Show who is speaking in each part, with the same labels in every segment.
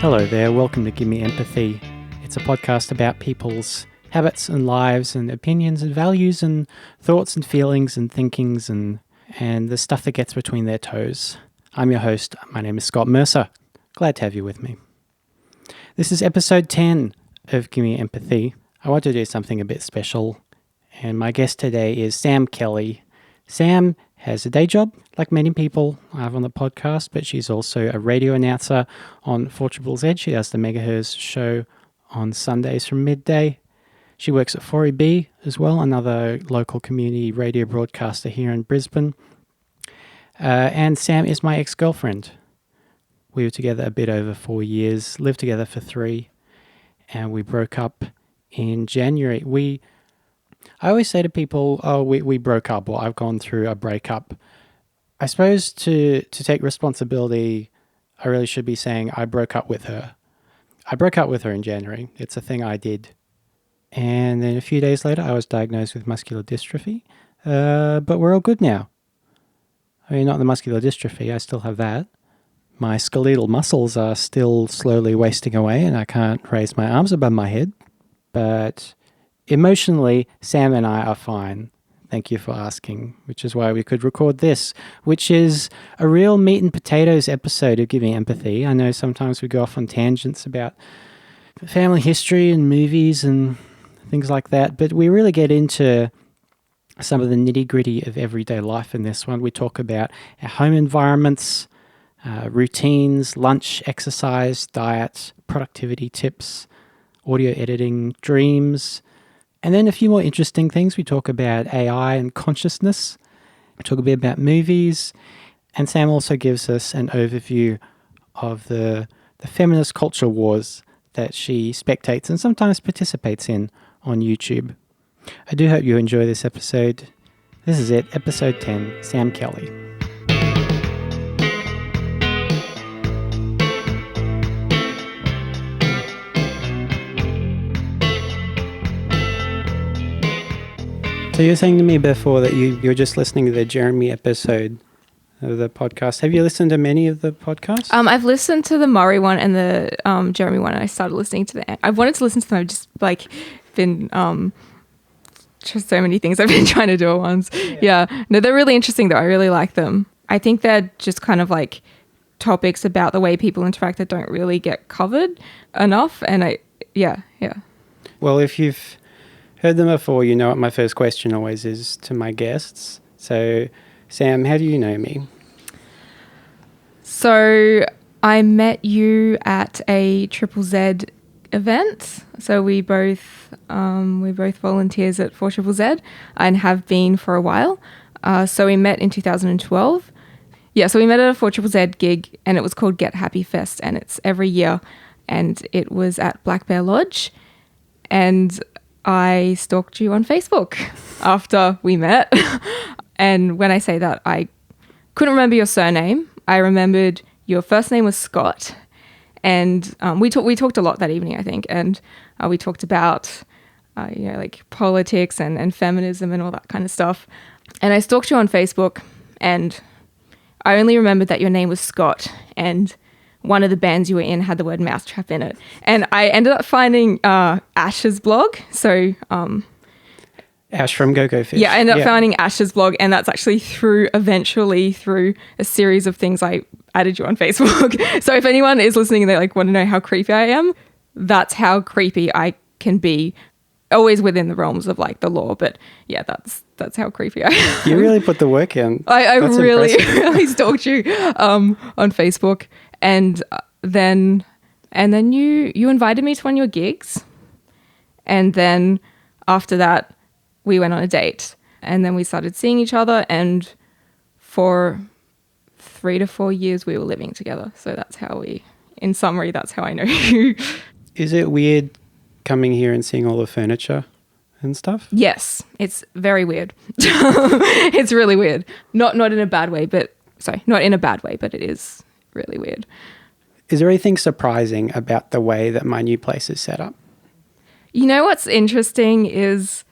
Speaker 1: Hello there, welcome to Gimme Empathy. It's a podcast about people's habits and lives and opinions and values and thoughts and feelings and thinkings and the stuff that gets between their toes. I'm your host, my name is Scott Mercer. Glad to have you with me. This is episode 10 of Gimme Empathy. I want to do something a bit special, and my guest today is Sam Kelly. Sam has a day job, like many people I have on the podcast, but she's also a radio announcer on 4ZZZ. She does the Megahertz show on Sundays from midday. She works at 4EB as well, another local community radio broadcaster here in Brisbane. And Sam is my ex-girlfriend. We were together a bit over 4 years, lived together for 3, and we broke up in January. I always say to people, we broke up, or I've gone through a breakup. I suppose to take responsibility, I really should be saying I broke up with her. I broke up with her in January. It's a thing I did. And then a few days later, I was diagnosed with muscular dystrophy. But we're all good now. I mean, not the muscular dystrophy, I still have that. My skeletal muscles are still slowly wasting away and I can't raise my arms above my head. But emotionally, Sam and I are fine. Thank you for asking, which is why we could record this, which is a real meat and potatoes episode of Giving Empathy. I know sometimes we go off on tangents about family history and movies and things like that, but we really get into some of the nitty-gritty of everyday life in this one. We talk about our home environments, routines, lunch, exercise, diet, productivity tips, audio editing, dreams, and then a few more interesting things. We talk about AI and consciousness. We talk a bit about movies. And Sam also gives us an overview of the feminist culture wars that she spectates and sometimes participates in on YouTube. I do hope you enjoy this episode. This is it, episode 10, Sam Kelly. So you were saying to me before that you're just listening to the Jeremy episode of the podcast. Have you listened to many of the podcasts?
Speaker 2: I've listened to the Murray one and the Jeremy one, and I started listening to I've wanted to listen to them. I've just been just so many things I've been trying to do at once. Yeah. No, they're really interesting though. I really like them. I think they're just kind of like topics about the way people interact that don't really get covered enough. And yeah.
Speaker 1: Well, if you've heard them before, you know what my first question always is to my guests. So, Sam, how do you know me?
Speaker 2: So, I met you at a 4ZZZ event. So we both volunteers at 4ZZZ and have been for a while. So we met in 2012. Yeah, so we met at a 4ZZZ gig and it was called Get Happy Fest and it's every year and it was at Black Bear Lodge and I stalked you on Facebook after we met. And when I say that, I couldn't remember your surname. I remembered your first name was Scott. And we talked a lot that evening, I think. And we talked about, like politics and feminism and all that kind of stuff. And I stalked you on Facebook and I only remembered that your name was Scott and one of the bands you were in had the word mousetrap in it. And I ended up finding Ash's blog. So
Speaker 1: Ash from Go-Go Fish.
Speaker 2: Yeah, I ended up finding Ash's blog, and that's actually eventually through a series of things I added you on Facebook. So if anyone is listening and they want to know how creepy I am, that's how creepy I can be, always within the realms of the law. But yeah, that's how creepy I am. You
Speaker 1: really put the work in.
Speaker 2: I really stalked you on Facebook. And then you invited me to one of your gigs. And then after that, we went on a date. And then we started seeing each other. And for 3 to 4 years, we were living together. So that's how in summary, that's how I know you.
Speaker 1: Is it weird coming here and seeing all the furniture and stuff?
Speaker 2: Yes, it's very weird. It's really weird. Not in a bad way, but it is really weird.
Speaker 1: Is there anything surprising about the way that my new place is set up?
Speaker 2: You know what's interesting is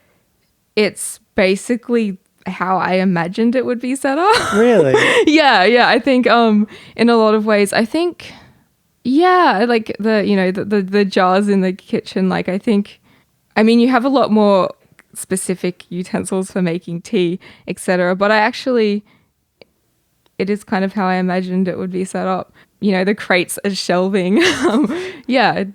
Speaker 2: it's basically how I imagined it would be set up.
Speaker 1: Really?
Speaker 2: Yeah. I think in a lot of ways, I think Yeah, like the jars in the kitchen. Like I mean, you have a lot more specific utensils for making tea, etc. But it is kind of how I imagined it would be set up. The crates as shelving. Yeah,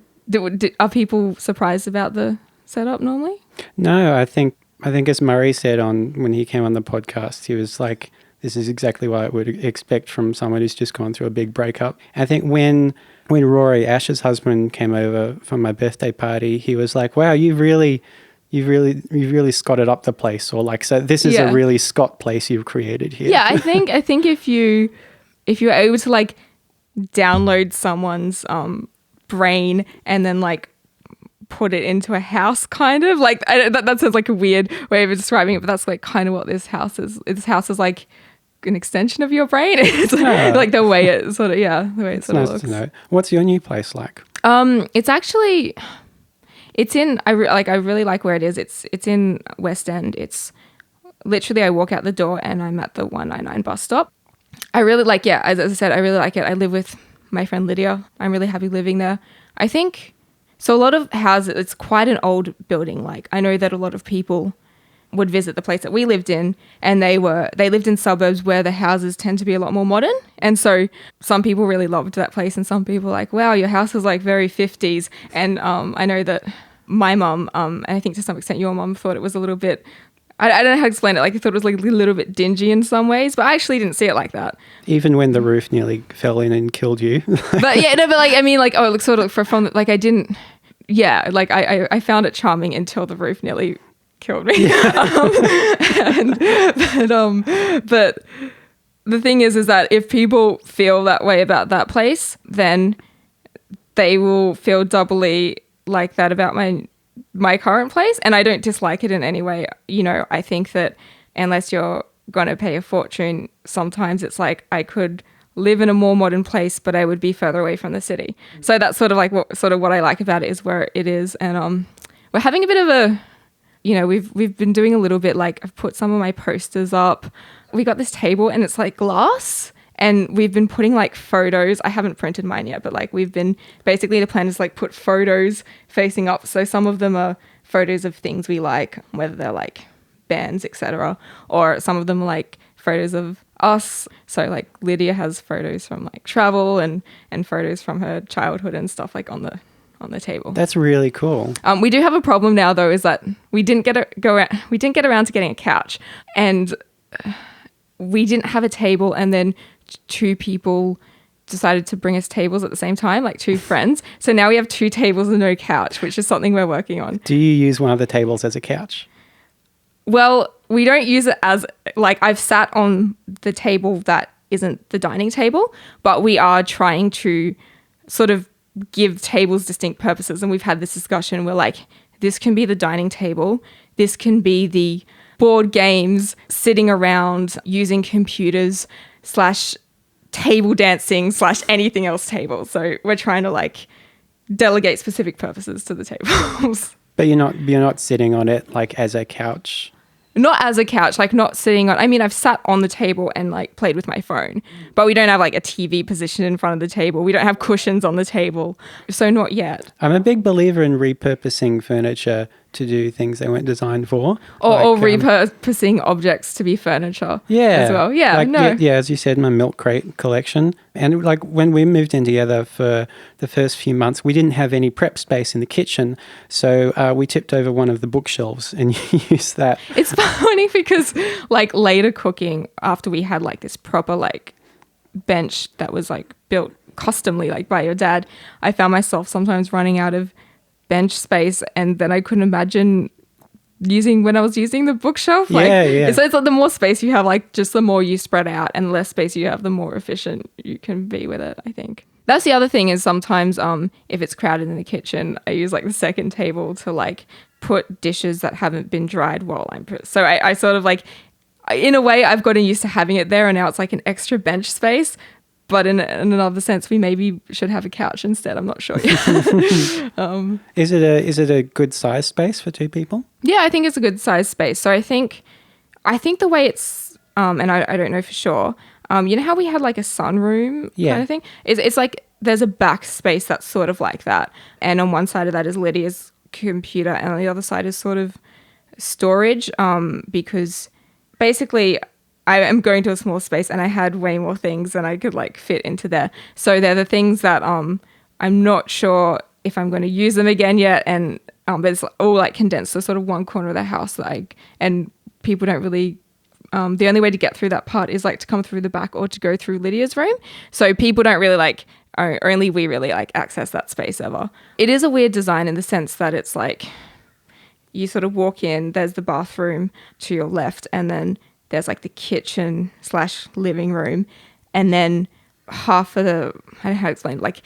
Speaker 2: are people surprised about the setup normally?
Speaker 1: No, I think as Murray said when he came on the podcast, he was like, this is exactly what I would expect from someone who's just gone through a big breakup. I think when Rory, Ash's husband, came over for my birthday party, he was like, wow, you've really scotted up the place, or like, so this is a really Scott place you've created here.
Speaker 2: Yeah, I think if you're able to like download someone's brain and then like put it into a house, kind of like that sounds like a weird way of describing it, but that's like kind of what this house is. This house is like an extension of your brain. It's like the way it sort of looks.
Speaker 1: To know. What's your new place like?
Speaker 2: It's in I really like where it is. It's in West End. It's literally I walk out the door and I'm at the 199 bus stop. I really like as I said, I really like it. I live with my friend Lydia. I'm really happy living there. I think so. A lot of houses, it's quite an old building. Like I know that a lot of people would visit the place that we lived in, and they lived in suburbs where the houses tend to be a lot more modern. And so some people really loved that place, and some people were like, wow, your house is like very 50s. And I know that my mum, and I think to some extent your mum, thought it was a little bit, I don't know how to explain it. Like I thought it was like a little bit dingy in some ways, but I actually didn't see it like that.
Speaker 1: Even when the roof nearly fell in and killed you.
Speaker 2: But like I mean, like it looks sort of from like I didn't. Yeah, like I found it charming until the roof nearly killed me. But the thing is that if people feel that way about that place, then they will feel doubly like that about my current place. And I don't dislike it in any way. I think that unless you're going to pay a fortune, sometimes it's like I could live in a more modern place, but I would be further away from the city. So that's sort of like what I like about it is where it is. And we're having a bit of a, we've been doing a little bit, like I've put some of my posters up. We got this table and it's like glass, and we've been putting like photos. I haven't printed mine yet, but like we've been, basically the plan is like put photos facing up. So some of them are photos of things we like, whether they're like bands, etc., or some of them are like photos of us. So like Lydia has photos from like travel and photos from her childhood and stuff like on the table.
Speaker 1: That's really cool.
Speaker 2: We do have a problem now though, is that we didn't get around to getting a couch, and we didn't have a table, and then two people decided to bring us tables at the same time, like two friends. So now we have two tables and no couch, which is something we're working on.
Speaker 1: Do you use one of the tables as a couch?
Speaker 2: Well, we don't use it as, like, I've sat on the table that isn't the dining table, but we are trying to sort of give tables distinct purposes. And we've had this discussion where, like, this can be the dining table, this can be the board games, sitting around using computers / table dancing / anything else table. So we're trying to like delegate specific purposes to the tables.
Speaker 1: But you're not sitting on it like as a couch.
Speaker 2: Not as a couch, like not sitting on, I mean, I've sat on the table and like played with my phone, but we don't have like a TV positioned in front of the table. We don't have cushions on the table. So not yet.
Speaker 1: I'm a big believer in repurposing furniture to do things they weren't designed for.
Speaker 2: Or repurposing objects to be furniture as well. Yeah,
Speaker 1: like, yeah, as you said, my milk crate collection. And like when we moved in together for the first few months, we didn't have any prep space in the kitchen. So we tipped over one of the bookshelves and used that.
Speaker 2: It's funny because like later cooking, after we had like this proper like bench that was like built customly like by your dad, I found myself sometimes running out of bench space, and then I couldn't imagine when I was using the bookshelf. Like, it's like the more space you have, like just the more you spread out, and the less space you have, the more efficient you can be with it, I think. That's the other thing is sometimes if it's crowded in the kitchen, I use like the second table to like put dishes that haven't been dried while so I sort of like, in a way I've gotten used to having it there, and now it's like an extra bench space. But in another sense, we maybe should have a couch instead. I'm not sure yet.
Speaker 1: Is it a good size space for two people?
Speaker 2: Yeah, I think it's a good size space. So I think the way it's, and I don't know for sure, You know how we had like a sunroom
Speaker 1: Yeah.
Speaker 2: kind of thing? It's like there's a back space that's sort of like that. And on one side of that is Lydia's computer, and on the other side is sort of storage, because basically I am going to a small space and I had way more things than I could like fit into there. So they're the things that I'm not sure if I'm going to use them again yet, and but it's all like condensed to sort of one corner of the house and people don't really the only way to get through that part is like to come through the back or to go through Lydia's room. So people don't really like, only we really like access that space ever. It is a weird design in the sense that it's like you sort of walk in, there's the bathroom to your left, and then there's like the kitchen / living room, and then half of the, I don't know how to explain, like,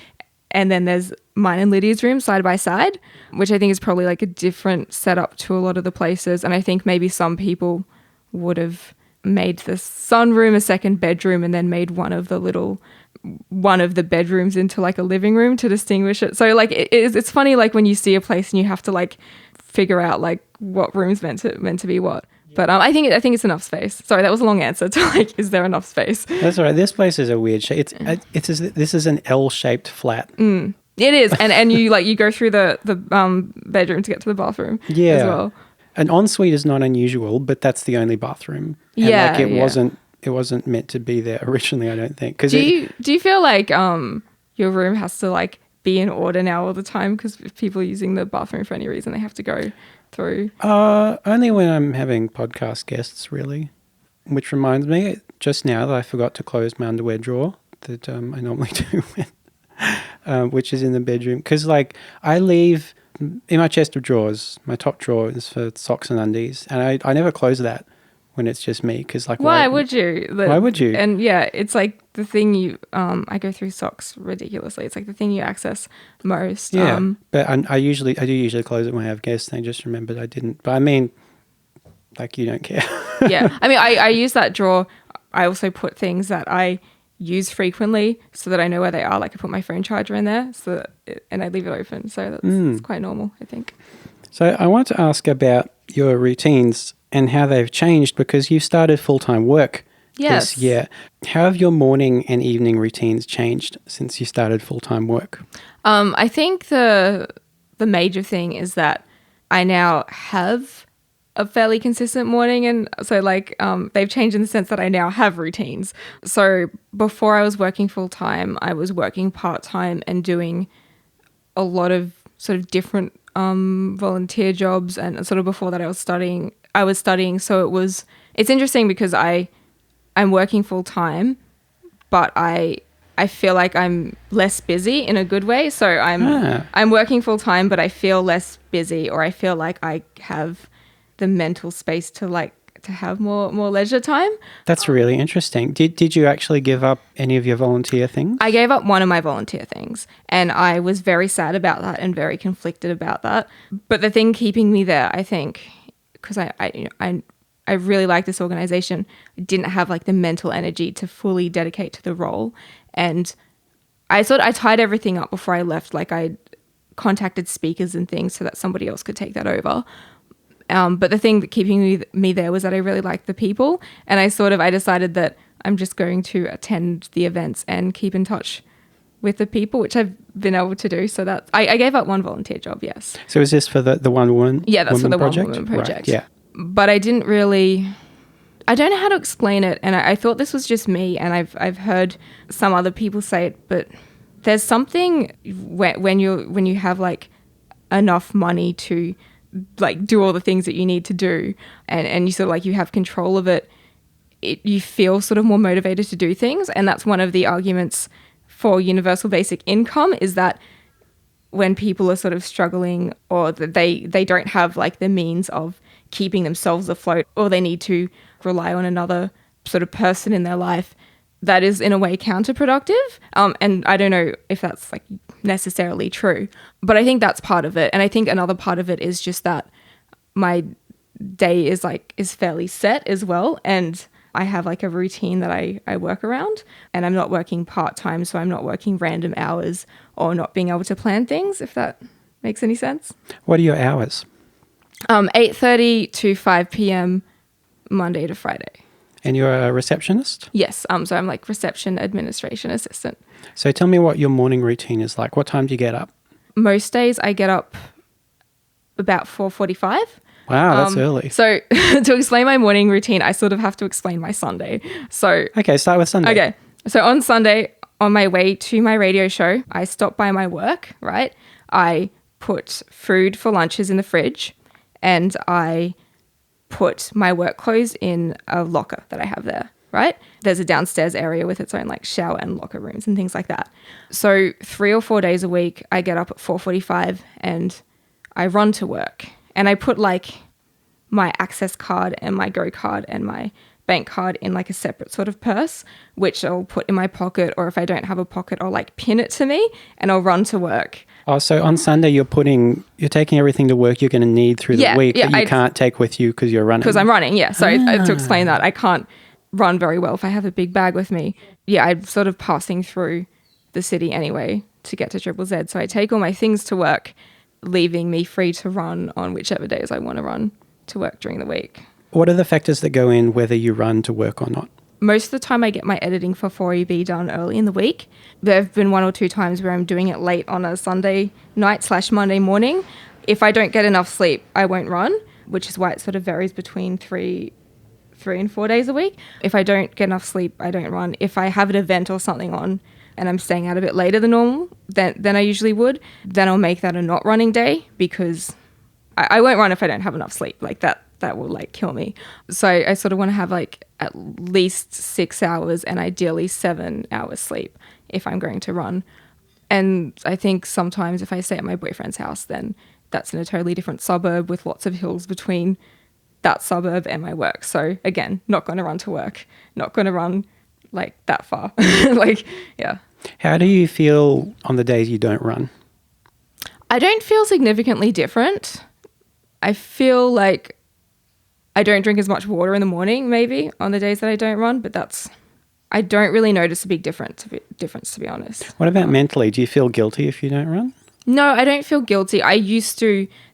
Speaker 2: and then there's mine and Lydia's room side by side, which I think is probably like a different setup to a lot of the places. And I think maybe some people would have made the sunroom a second bedroom and then made one of the bedrooms into like a living room to distinguish it. So like it's funny, like when you see a place and you have to like figure out like what room's meant to be what. But I think it's enough space. Sorry, that was a long answer to like, is there enough space?
Speaker 1: That's all right. This place is a weird shape. This is an L-shaped flat.
Speaker 2: It is, and you like you go through the bedroom to get to the bathroom.
Speaker 1: Yeah.
Speaker 2: As well.
Speaker 1: An ensuite is not unusual, but that's the only bathroom. And
Speaker 2: Yeah,
Speaker 1: like it wasn't meant to be there originally, I don't think.
Speaker 2: Do you feel like your room has to like be in order now all the time, because if people are using the bathroom for any reason, they have to go through?
Speaker 1: Only when I'm having podcast guests, really. Which reminds me, just now that I forgot to close my underwear drawer that I normally do, which is in the bedroom. Because like I leave in my chest of drawers, my top drawer is for socks and undies, and I never close that when it's just me, because like
Speaker 2: why would you?
Speaker 1: Why would you?
Speaker 2: And yeah, it's like the thing you I go through socks ridiculously. It's like the thing you access most.
Speaker 1: Yeah, but I do usually close it when I have guests, and I just remembered I didn't. But I mean, like, you don't care.
Speaker 2: Yeah, I mean, I use that drawer. I also put things that I use frequently so that I know where they are. Like I put my phone charger in there, and I leave it open. So that's quite normal, I think.
Speaker 1: So I want to ask about your routines and how they've changed, because you've started full-time work this year. How have your morning and evening routines changed since you started full-time work?
Speaker 2: I think the major thing is that I now have a fairly consistent morning, and so like they've changed in the sense that I now have routines. So before I was working full-time, I was working part-time and doing a lot of sort of different volunteer jobs, and sort of before that I was studying. So it's interesting because I'm working full-time, but I feel like I'm less busy in a good way. So I'm working full-time, but I feel less busy, or I feel like I have the mental space to have more leisure time.
Speaker 1: That's really interesting. Did you actually give up any of your volunteer things? I
Speaker 2: gave up one of my volunteer things, and I was very sad about that and very conflicted about that. But the thing keeping me there, I think, because I really like this organization, I didn't have like the mental energy to fully dedicate to the role. And I tied everything up before I left. Like I contacted speakers and things so that somebody else could take that over. But the thing that keeping me there was that I really liked the people, and I decided that I'm just going to attend the events and keep in touch with the people, which I've been able to do. So that I gave up one volunteer job, yes.
Speaker 1: So is this for the one woman?
Speaker 2: Yeah, that's for the
Speaker 1: project?
Speaker 2: 1 woman project.
Speaker 1: Right, yeah.
Speaker 2: But I don't know how to explain it, and I thought this was just me, and I've heard some other people say it, but there's something when you have like enough money to like do all the things that you need to do, and you sort of like you have control of it, you feel sort of more motivated to do things. And that's one of the arguments for universal basic income, is that when people are sort of struggling, or that they don't have like the means of keeping themselves afloat, or they need to rely on another sort of person in their life, that is in a way counterproductive. And I don't know if that's like necessarily true, but I think that's part of it. And I think another part of it is just that my day is fairly set as well. And I have like a routine that I work around, and I'm not working part-time. So I'm not working random hours or not being able to plan things, if that makes any sense.
Speaker 1: What are your hours?
Speaker 2: 8:30 to 5 p.m. Monday to Friday.
Speaker 1: And you're a receptionist?
Speaker 2: Yes. So I'm like reception administration assistant.
Speaker 1: So tell me what your morning routine is like. What time do you get up?
Speaker 2: Most days I get up about 4:45.
Speaker 1: Wow, that's early.
Speaker 2: So to explain my morning routine, I sort of have to explain my Sunday. So
Speaker 1: Okay, start with Sunday.
Speaker 2: okay. So on Sunday, on my way to my radio show, I stop by my work, right? I put food for lunches in the fridge and I put my work clothes in a locker that I have there, right? There's a downstairs area with its own like shower and locker rooms and things like that. So 3 or 4 days a week, I get up at 4:45 and I run to work. And I put like my access card and my Go card and my bank card in like a separate sort of purse, which I'll put in my pocket, or if I don't have a pocket, I'll like pin it to me and I'll run to work.
Speaker 1: Oh, so on Sunday you're taking everything to work you're going to need through the week that you can't take with you because you're running.
Speaker 2: Because I'm running, yeah. So to explain that, I can't run very well if I have a big bag with me. Yeah, I'm sort of passing through the city anyway to get to Triple Z. So I take all my things to work, leaving me free to run on whichever days I want to run to work during the week.
Speaker 1: What are the factors that go in whether you run to work or not?
Speaker 2: Most of the time I get my editing for 4EB done early in the week. There have been 1 or 2 times where I'm doing it late on a Sunday night / Monday morning. If I don't get enough sleep, I won't run, which is why it sort of varies between 3 and 4 days a week. If I don't get enough sleep, I don't run. If I have an event or something on and I'm staying out a bit later than normal, then I usually would. Then I'll make that a not running day because I won't run if I don't have enough sleep. Like that will like kill me. So I sort of want to have like at least 6 hours and ideally 7 hours sleep if I'm going to run. And I think sometimes if I stay at my boyfriend's house, then that's in a totally different suburb with lots of hills between that suburb and my work. So again, not going to run to work, not going to run like that far. Like, yeah.
Speaker 1: How do you feel on the days you don't run?
Speaker 2: I don't feel significantly different. I feel like I don't drink as much water in the morning, maybe, on the days that I don't run, but I don't really notice a big difference, to be honest.
Speaker 1: What about mentally? Do you feel guilty if you don't run?
Speaker 2: No, I don't feel guilty.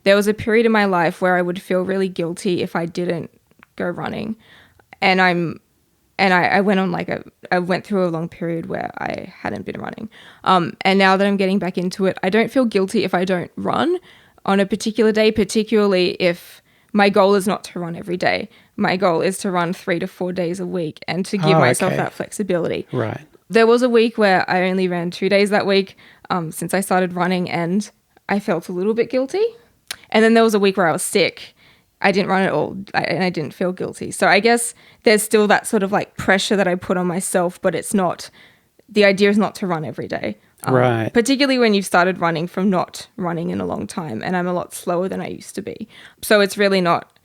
Speaker 2: There was a period in my life where I would feel really guilty if I didn't go running. And I went through a long period where I hadn't been running. And now that I'm getting back into it, I don't feel guilty if I don't run on a particular day, particularly if my goal is not to run every day. My goal is to run 3 to 4 days a week and to give myself that flexibility.
Speaker 1: Right.
Speaker 2: There was a week where I only ran 2 days that week since I started running, and I felt a little bit guilty. And then there was a week where I was sick. I didn't run at all and I didn't feel guilty. So I guess there's still that sort of like pressure that I put on myself, but the idea is not to run every day.
Speaker 1: Right.
Speaker 2: Particularly when you've started running from not running in a long time, and I'm a lot slower than I used to be. So it's really not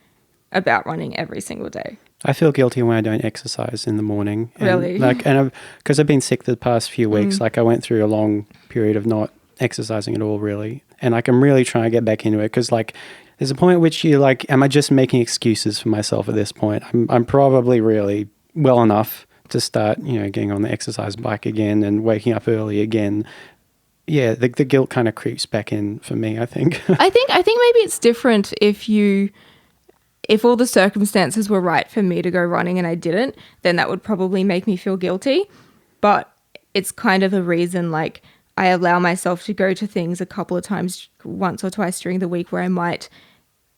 Speaker 2: about running every single day.
Speaker 1: I feel guilty when I don't exercise in the morning.
Speaker 2: Really?
Speaker 1: Because I've been sick the past few weeks. Like I went through a long period of not exercising at all, really. And like I'm really trying to get back into it because like there's a point at which you're like, am I just making excuses for myself at this point? I'm probably really well enough to start, getting on the exercise bike again and waking up early again. Yeah, the guilt kind of creeps back in for me, I think.
Speaker 2: I think maybe it's different if all the circumstances were right for me to go running and I didn't, then that would probably make me feel guilty. But it's kind of a reason, like I allow myself to go to things a couple of times, once or twice during the week where I might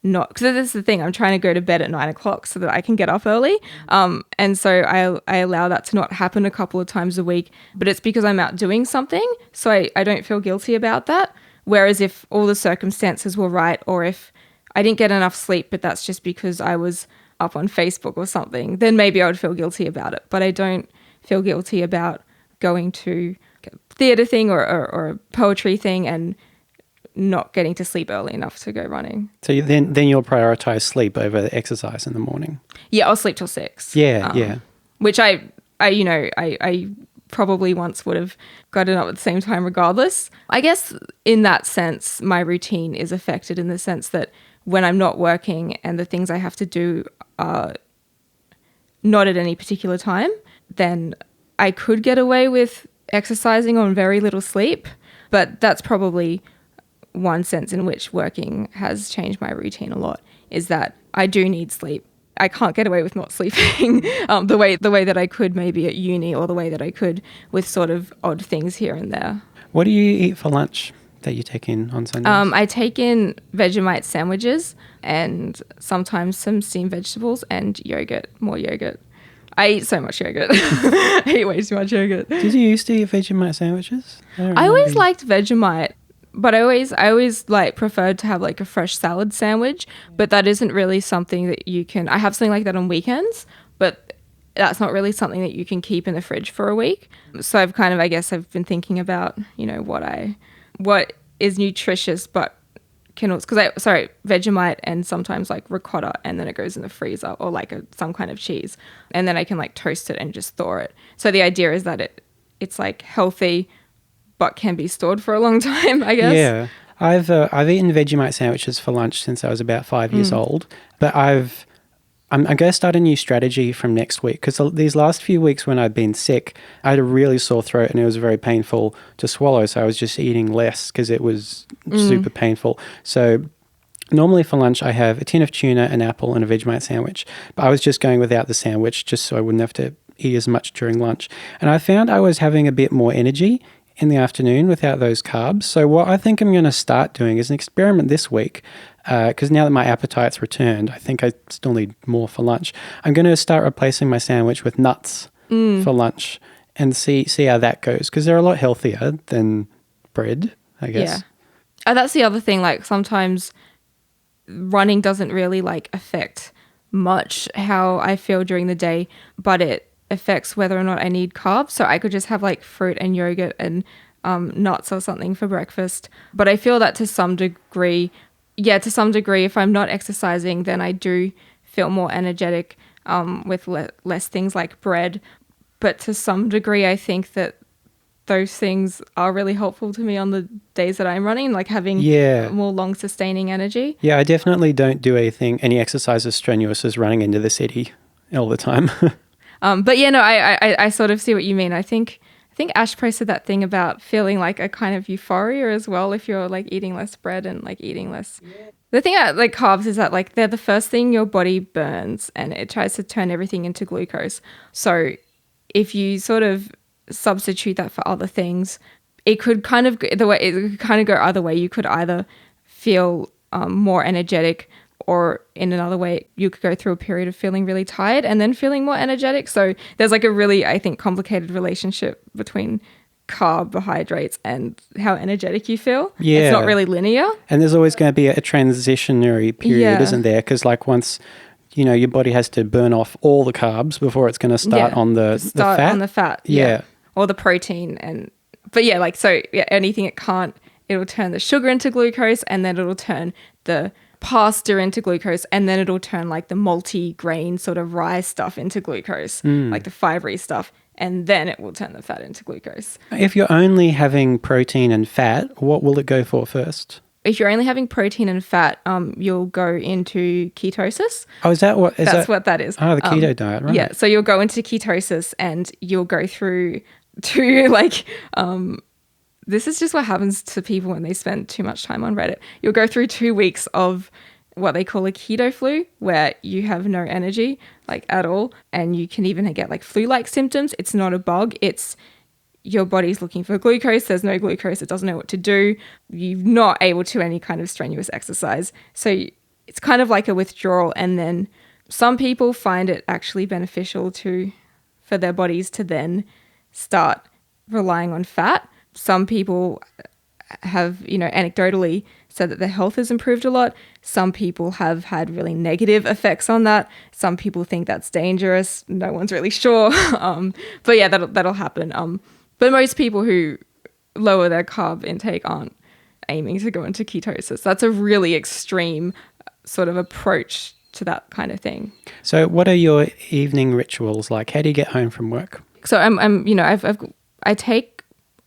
Speaker 2: not, because this is the thing, I'm trying to go to bed at 9 o'clock so that I can get up early. And so I allow that to not happen a couple of times a week, but it's because I'm out doing something. So I don't feel guilty about that. Whereas if all the circumstances were right, or if I didn't get enough sleep, but that's just because I was up on Facebook or something, then maybe I would feel guilty about it. But I don't feel guilty about going to a theatre thing or a poetry thing and not getting to sleep early enough to go running.
Speaker 1: So then you'll prioritize sleep over the exercise in the morning.
Speaker 2: Yeah, I'll sleep till 6.
Speaker 1: Yeah.
Speaker 2: Which I probably once would have gotten up at the same time regardless. I guess in that sense, my routine is affected in the sense that when I'm not working and the things I have to do are not at any particular time, then I could get away with exercising on very little sleep. But that's probably one sense in which working has changed my routine a lot, is that I do need sleep. I can't get away with not sleeping the way that I could maybe at uni, or the way that I could with sort of odd things here and there.
Speaker 1: What do you eat for lunch that you take in on Sundays?
Speaker 2: I take in Vegemite sandwiches and sometimes some steamed vegetables and yogurt, more yogurt. I eat so much yogurt. I eat way too much yogurt.
Speaker 1: Did you used to eat Vegemite sandwiches?
Speaker 2: I always liked Vegemite, but I always like preferred to have like a fresh salad sandwich, but that isn't really something that you can, I have something like that on weekends, but that's not really something that you can keep in the fridge for a week. So I've kind of, I guess I've been thinking about, what is nutritious, but can also, Vegemite and sometimes like ricotta, and then it goes in the freezer, or like some kind of cheese, and then I can like toast it and just thaw it. So the idea is that it's like healthy, but can be stored for a long time, I guess.
Speaker 1: Yeah. I've eaten Vegemite sandwiches for lunch since I was about 5 years old, but I'm going to start a new strategy from next week, because these last few weeks when I'd been sick, I had a really sore throat and it was very painful to swallow. So I was just eating less because it was super painful. So normally for lunch, I have a tin of tuna, an apple, and a Vegemite sandwich. But I was just going without the sandwich just so I wouldn't have to eat as much during lunch. And I found I was having a bit more energy in the afternoon without those carbs. So what I think I'm going to start doing is an experiment this week, because now that my appetite's returned, I think I still need more for lunch. I'm going to start replacing my sandwich with nuts for lunch and see how that goes, because they're a lot healthier than bread, I guess.
Speaker 2: Yeah. That's the other thing. Like sometimes running doesn't really like affect much how I feel during the day, but it affects whether or not I need carbs. So I could just have like fruit and yogurt and nuts or something for breakfast. But I feel that to some degree, if I'm not exercising, then I do feel more energetic with less things like bread. But to some degree, I think that those things are really helpful to me on the days that I'm running, like having more long sustaining energy. Yeah,
Speaker 1: I definitely don't do any exercise as strenuous as running into the city all the time.
Speaker 2: But yeah, no, I sort of see what you mean. I think Ash posted that thing about feeling like a kind of euphoria as well if you're like eating less bread and like eating less. Yeah. The thing about like carbs is that like they're the first thing your body burns, and it tries to turn everything into glucose. So if you sort of substitute that for other things, it could kind of go either way. You could either feel more energetic, or in another way, you could go through a period of feeling really tired and then feeling more energetic. So there's like a really, I think, complicated relationship between carbohydrates and how energetic you feel. Yeah. It's not really linear.
Speaker 1: And there's always going to be a transitionary period, isn't there? Because like once, your body has to burn off all the carbs before it's going to start on the fat.
Speaker 2: On the fat, yeah. Or the protein. Anything it can't, it'll turn the sugar into glucose, and then it'll turn the pasta into glucose, and then it'll turn like the multi-grain sort of rye stuff into glucose, like the fibery stuff, and then it will turn the fat into glucose.
Speaker 1: If you're only having protein and fat, what will it go for first?
Speaker 2: If you're only having protein and fat, you'll go into ketosis.
Speaker 1: Oh, that's
Speaker 2: what that is.
Speaker 1: Oh, the keto diet, right?
Speaker 2: Yeah, so you'll go into ketosis, and you'll go through to like this is just what happens to people when they spend too much time on Reddit. You'll go through 2 weeks of what they call a keto flu, where you have no energy like at all, and you can even get like flu-like symptoms. It's not a bug. It's your body's looking for glucose. There's no glucose. It doesn't know what to do. You're not able to any kind of strenuous exercise. So it's kind of like a withdrawal. And then some people find it actually beneficial for their bodies to then start relying on fat. Some people have, anecdotally said that their health has improved a lot. Some people have had really negative effects on that. Some people think that's dangerous. No one's really sure. But yeah, that'll happen. But most people who lower their carb intake aren't aiming to go into ketosis. That's a really extreme sort of approach to that kind of thing.
Speaker 1: So what are your evening rituals like? How do you get home from work?
Speaker 2: So I take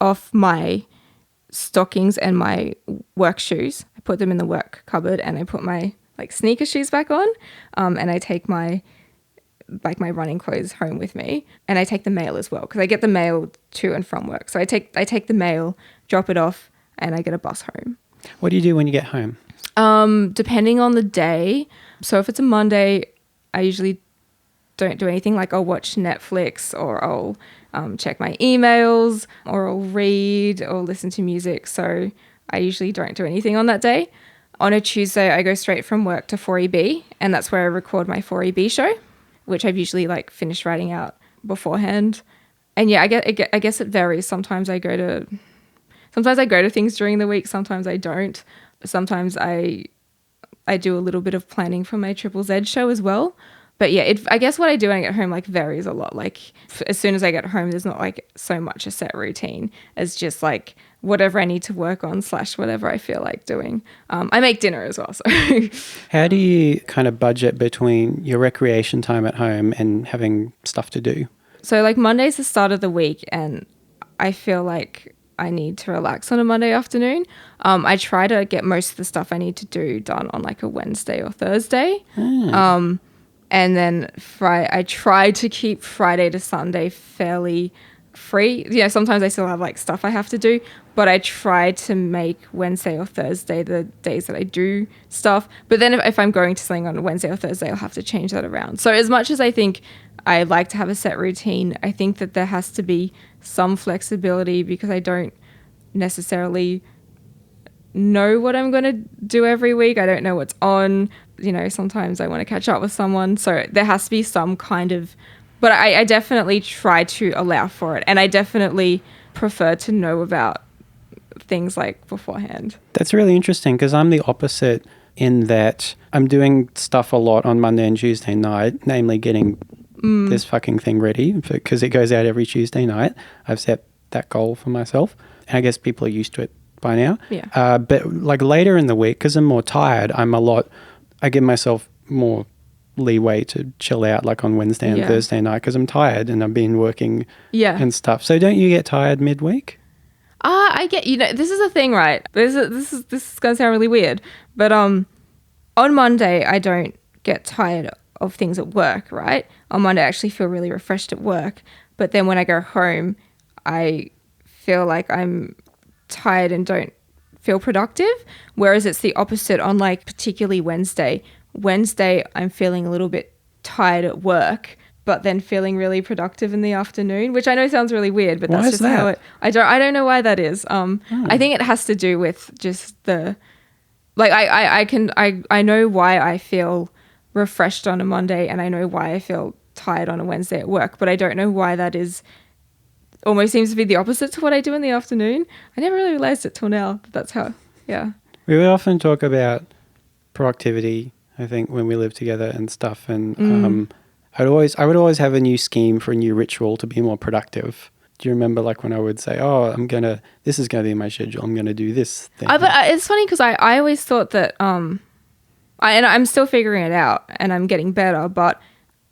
Speaker 2: off my stockings and my work shoes. I put them in the work cupboard, and I put my like sneaker shoes back on. And I take my running clothes home with me, and I take the mail as well, because I get the mail to and from work. So I take the mail, drop it off, and I get a bus home.
Speaker 1: What do you do when you get home?
Speaker 2: Depending on the day. So if it's a Monday, I usually don't do anything. Like I'll watch Netflix, or I'll check my emails, or I'll read or listen to music. So I usually don't do anything on that day. On a Tuesday, I go straight from work to 4EB, and that's where I record my 4EB show, which I've usually like finished writing out beforehand. And yeah, I guess it varies. Sometimes I go to things during the week. Sometimes I don't. Sometimes I do a little bit of planning for my Triple Z show as well. But yeah, I guess what I do when I get home like varies a lot. Like as soon as I get home, there's not like so much a set routine as just like whatever I need to work on / whatever I feel like doing. I make dinner as well. So
Speaker 1: how do you kind of budget between your recreation time at home and having stuff to do?
Speaker 2: So like Monday's the start of the week, and I feel like I need to relax on a Monday afternoon. I try to get most of the stuff I need to do done on like a Wednesday or Thursday. And then I try to keep Friday to Sunday fairly free. You know, sometimes I still have like stuff I have to do, but I try to make Wednesday or Thursday the days that I do stuff. But then if I'm going to something on Wednesday or Thursday, I'll have to change that around. So as much as I think I like to have a set routine, I think that there has to be some flexibility, because I don't necessarily know what I'm going to do every week. I don't know what's on. You know, sometimes I want to catch up with someone. So there has to be some kind of, but I definitely try to allow for it. And I definitely prefer to know about things like beforehand.
Speaker 1: That's really interesting, because I'm the opposite in that I'm doing stuff a lot on Monday and Tuesday night, namely getting this fucking thing ready, because it goes out every Tuesday night. I've set that goal for myself. And I guess people are used to it by now.
Speaker 2: Yeah.
Speaker 1: But like later in the week, because I'm more tired, I give myself more leeway to chill out like on Wednesday and Thursday night, because I'm tired and I've been working and stuff. So don't you get tired midweek?
Speaker 2: I get, this is the thing, right? This is going to sound really weird, but on Monday, I don't get tired of things at work, right? On Monday, I actually feel really refreshed at work. But then when I go home, I feel like I'm tired and don't feel productive. Whereas it's the opposite on like particularly Wednesday. Wednesday, I'm feeling a little bit tired at work, but then feeling really productive in the afternoon, which I know sounds really weird, but that's just how it, I don't know why that is. I think it has to do with just the, like, I know why I feel refreshed on a Monday, and I know why I feel tired on a Wednesday at work, but I don't know why that is. Almost seems to be the opposite to what I do in the afternoon. I never really realized it till now, but that's how, yeah.
Speaker 1: We would often talk about productivity, I think, when we live together and stuff, and I would always have a new scheme for a new ritual to be more productive. Do you remember like when I would say, this is going to be my schedule, I'm going to do this thing?
Speaker 2: But it's funny because I always thought that, and I'm still figuring it out and I'm getting better, but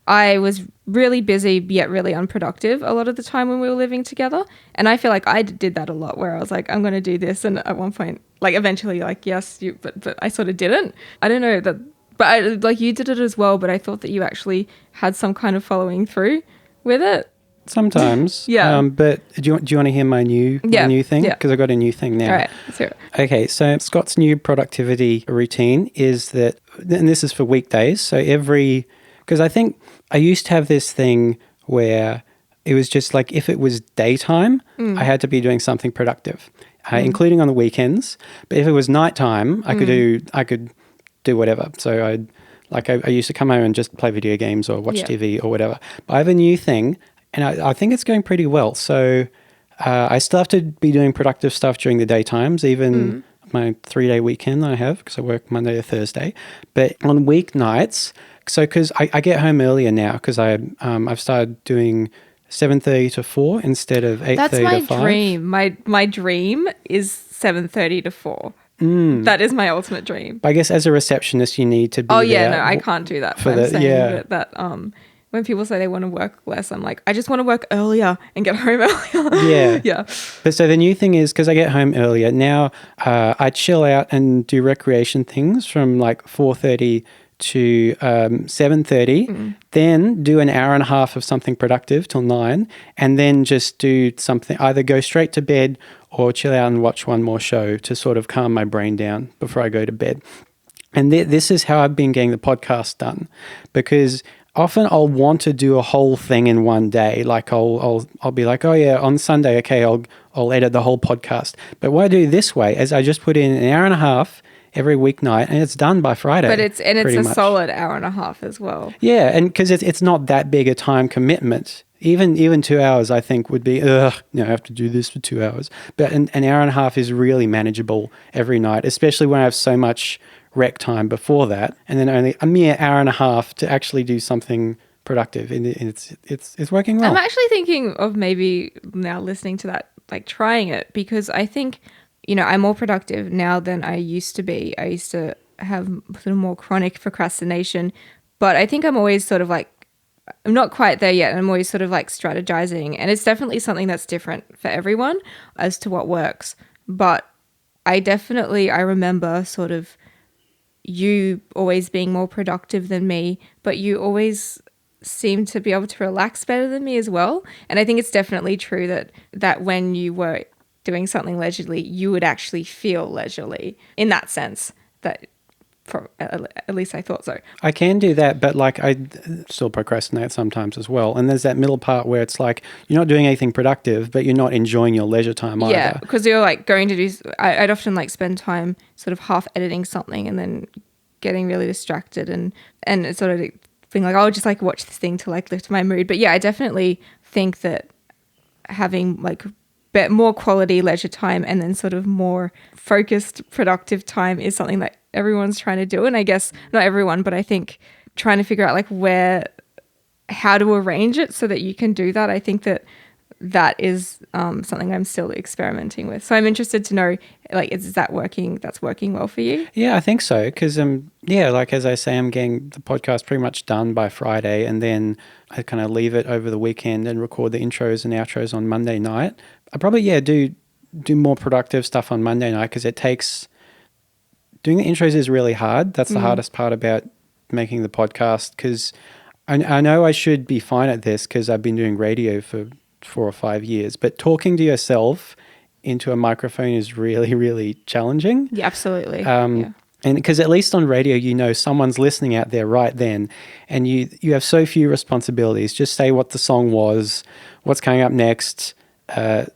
Speaker 2: I was really busy yet really unproductive a lot of the time when we were living together. And I feel like I did that a lot, where I was like, I'm going to do this. And at one point, like eventually like, yes, but I sort of didn't. I don't know that, but like you did it as well, but I thought that you actually had some kind of following through with it.
Speaker 1: Sometimes.
Speaker 2: Yeah.
Speaker 1: But do you want to hear my new thing?
Speaker 2: Yeah.
Speaker 1: Because I got a new thing now.
Speaker 2: All right, let's hear it.
Speaker 1: Okay, so Scott's new productivity routine is that, and this is for weekdays, so because I think I used to have this thing where it was just like if it was daytime, I had to be doing something productive, including on the weekends. But if it was nighttime, I could do whatever. So I used to come home and just play video games or watch TV or whatever. But I have a new thing, and I think it's going pretty well. So I still have to be doing productive stuff during the daytimes, even my 3-day weekend that I have, because I work Monday to Thursday. But on weeknights, so because I get home earlier now, because I've started doing 7:30 to 4 instead of 8:30 to 5.
Speaker 2: That's my dream. My dream is 7:30 to 4. That is my ultimate dream.
Speaker 1: But I guess as a receptionist, you need to be there.
Speaker 2: No, I can't do that.
Speaker 1: For
Speaker 2: I'm saying that when people say they want to work less, I'm like, I just want to work earlier and get home earlier.
Speaker 1: Yeah.
Speaker 2: Yeah.
Speaker 1: But so the new thing is, because I get home earlier, now I chill out and do recreation things from like 4:30 to 7:30, then do an hour and a half of something productive till 9, and then just do something, either go straight to bed or chill out and watch one more show to sort of calm my brain down before I go to bed. And this is how I've been getting the podcast done, because often I'll want to do a whole thing in one day. Like I'll be like, oh yeah, on Sunday, okay, I'll edit the whole podcast. But what I do this way is I just put in an hour and a half every weeknight, and it's done by Friday.
Speaker 2: But it's a
Speaker 1: much.
Speaker 2: solid hour and a half as well.
Speaker 1: Yeah, and because it's not that big a time commitment. Even 2 hours, I think, would be, I have to do this for 2 hours. But an hour and a half is really manageable every night, especially when I have so much rec time before that, and then only a mere hour and a half to actually do something productive. And it's working well.
Speaker 2: I'm actually thinking of maybe now listening to that, like trying it, because I think, I'm more productive now than I used to be. I used to have sort of more chronic procrastination, but I think I'm always sort of like, I'm not quite there yet. I'm always sort of like strategizing, and it's definitely something that's different for everyone as to what works. But I remember sort of you always being more productive than me, but you always seem to be able to relax better than me as well. And I think it's definitely true that when you were doing something leisurely, you would actually feel leisurely in that sense. That at least I thought so.
Speaker 1: I can do that, but like I still procrastinate sometimes as well. And there's that middle part where it's like you're not doing anything productive, but you're not enjoying your leisure time either.
Speaker 2: Yeah, because you're like going to do. I'd often like spend time sort of half editing something and then getting really distracted and it's sort of being like, I'll just like watch this thing to like lift my mood. But yeah, I definitely think that having like more quality leisure time and then sort of more focused productive time is something that everyone's trying to do. And I guess not everyone, but I think trying to figure out like how to arrange it so that you can do that. I think that is something I'm still experimenting with. So I'm interested to know, like, is that working? That's working well for you?
Speaker 1: Yeah, I think so. Because like as I say, I'm getting the podcast pretty much done by Friday, and then I kind of leave it over the weekend and record the intros and outros on Monday night. I probably do more productive stuff on Monday night, because doing the intros is really hard. That's the hardest part about making the podcast, because I know I should be fine at this because I've been doing radio for 4 or 5 years, but talking to yourself into a microphone is really, really challenging.
Speaker 2: Yeah, absolutely.
Speaker 1: And because at least on radio, someone's listening out there right then, and you have so few responsibilities. Just say what the song was, what's coming up next,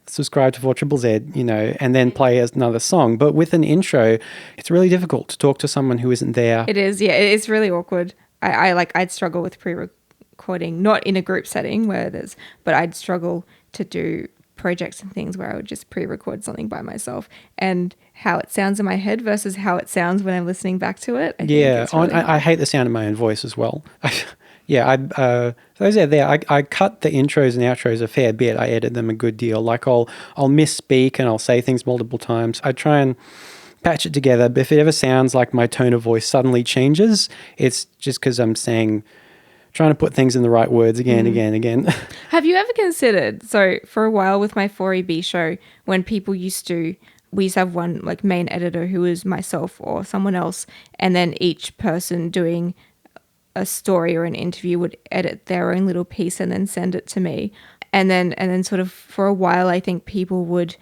Speaker 1: subscribe to 4ZZZ, and then play another song. But with an intro, it's really difficult to talk to someone who isn't there.
Speaker 2: It is, yeah. It's really awkward. I'd struggle with pre-recording, not in a group setting but I'd struggle to do projects and things where I would just pre-record something by myself, and how it sounds in my head versus how it sounds when I'm listening back to it.
Speaker 1: I hate the sound of my own voice as well. Those out there, I cut the intros and outros a fair bit. I edit them a good deal. Like I'll misspeak and I'll say things multiple times. I try and patch it together, but if it ever sounds like my tone of voice suddenly changes, it's just because I'm trying to put things in the right words again.
Speaker 2: Have you ever considered, so for a while with my 4EB show, when we used to have one like main editor who was myself or someone else, and then each person doing a story or an interview would edit their own little piece and then send it to me. And then sort of for a while, I think people would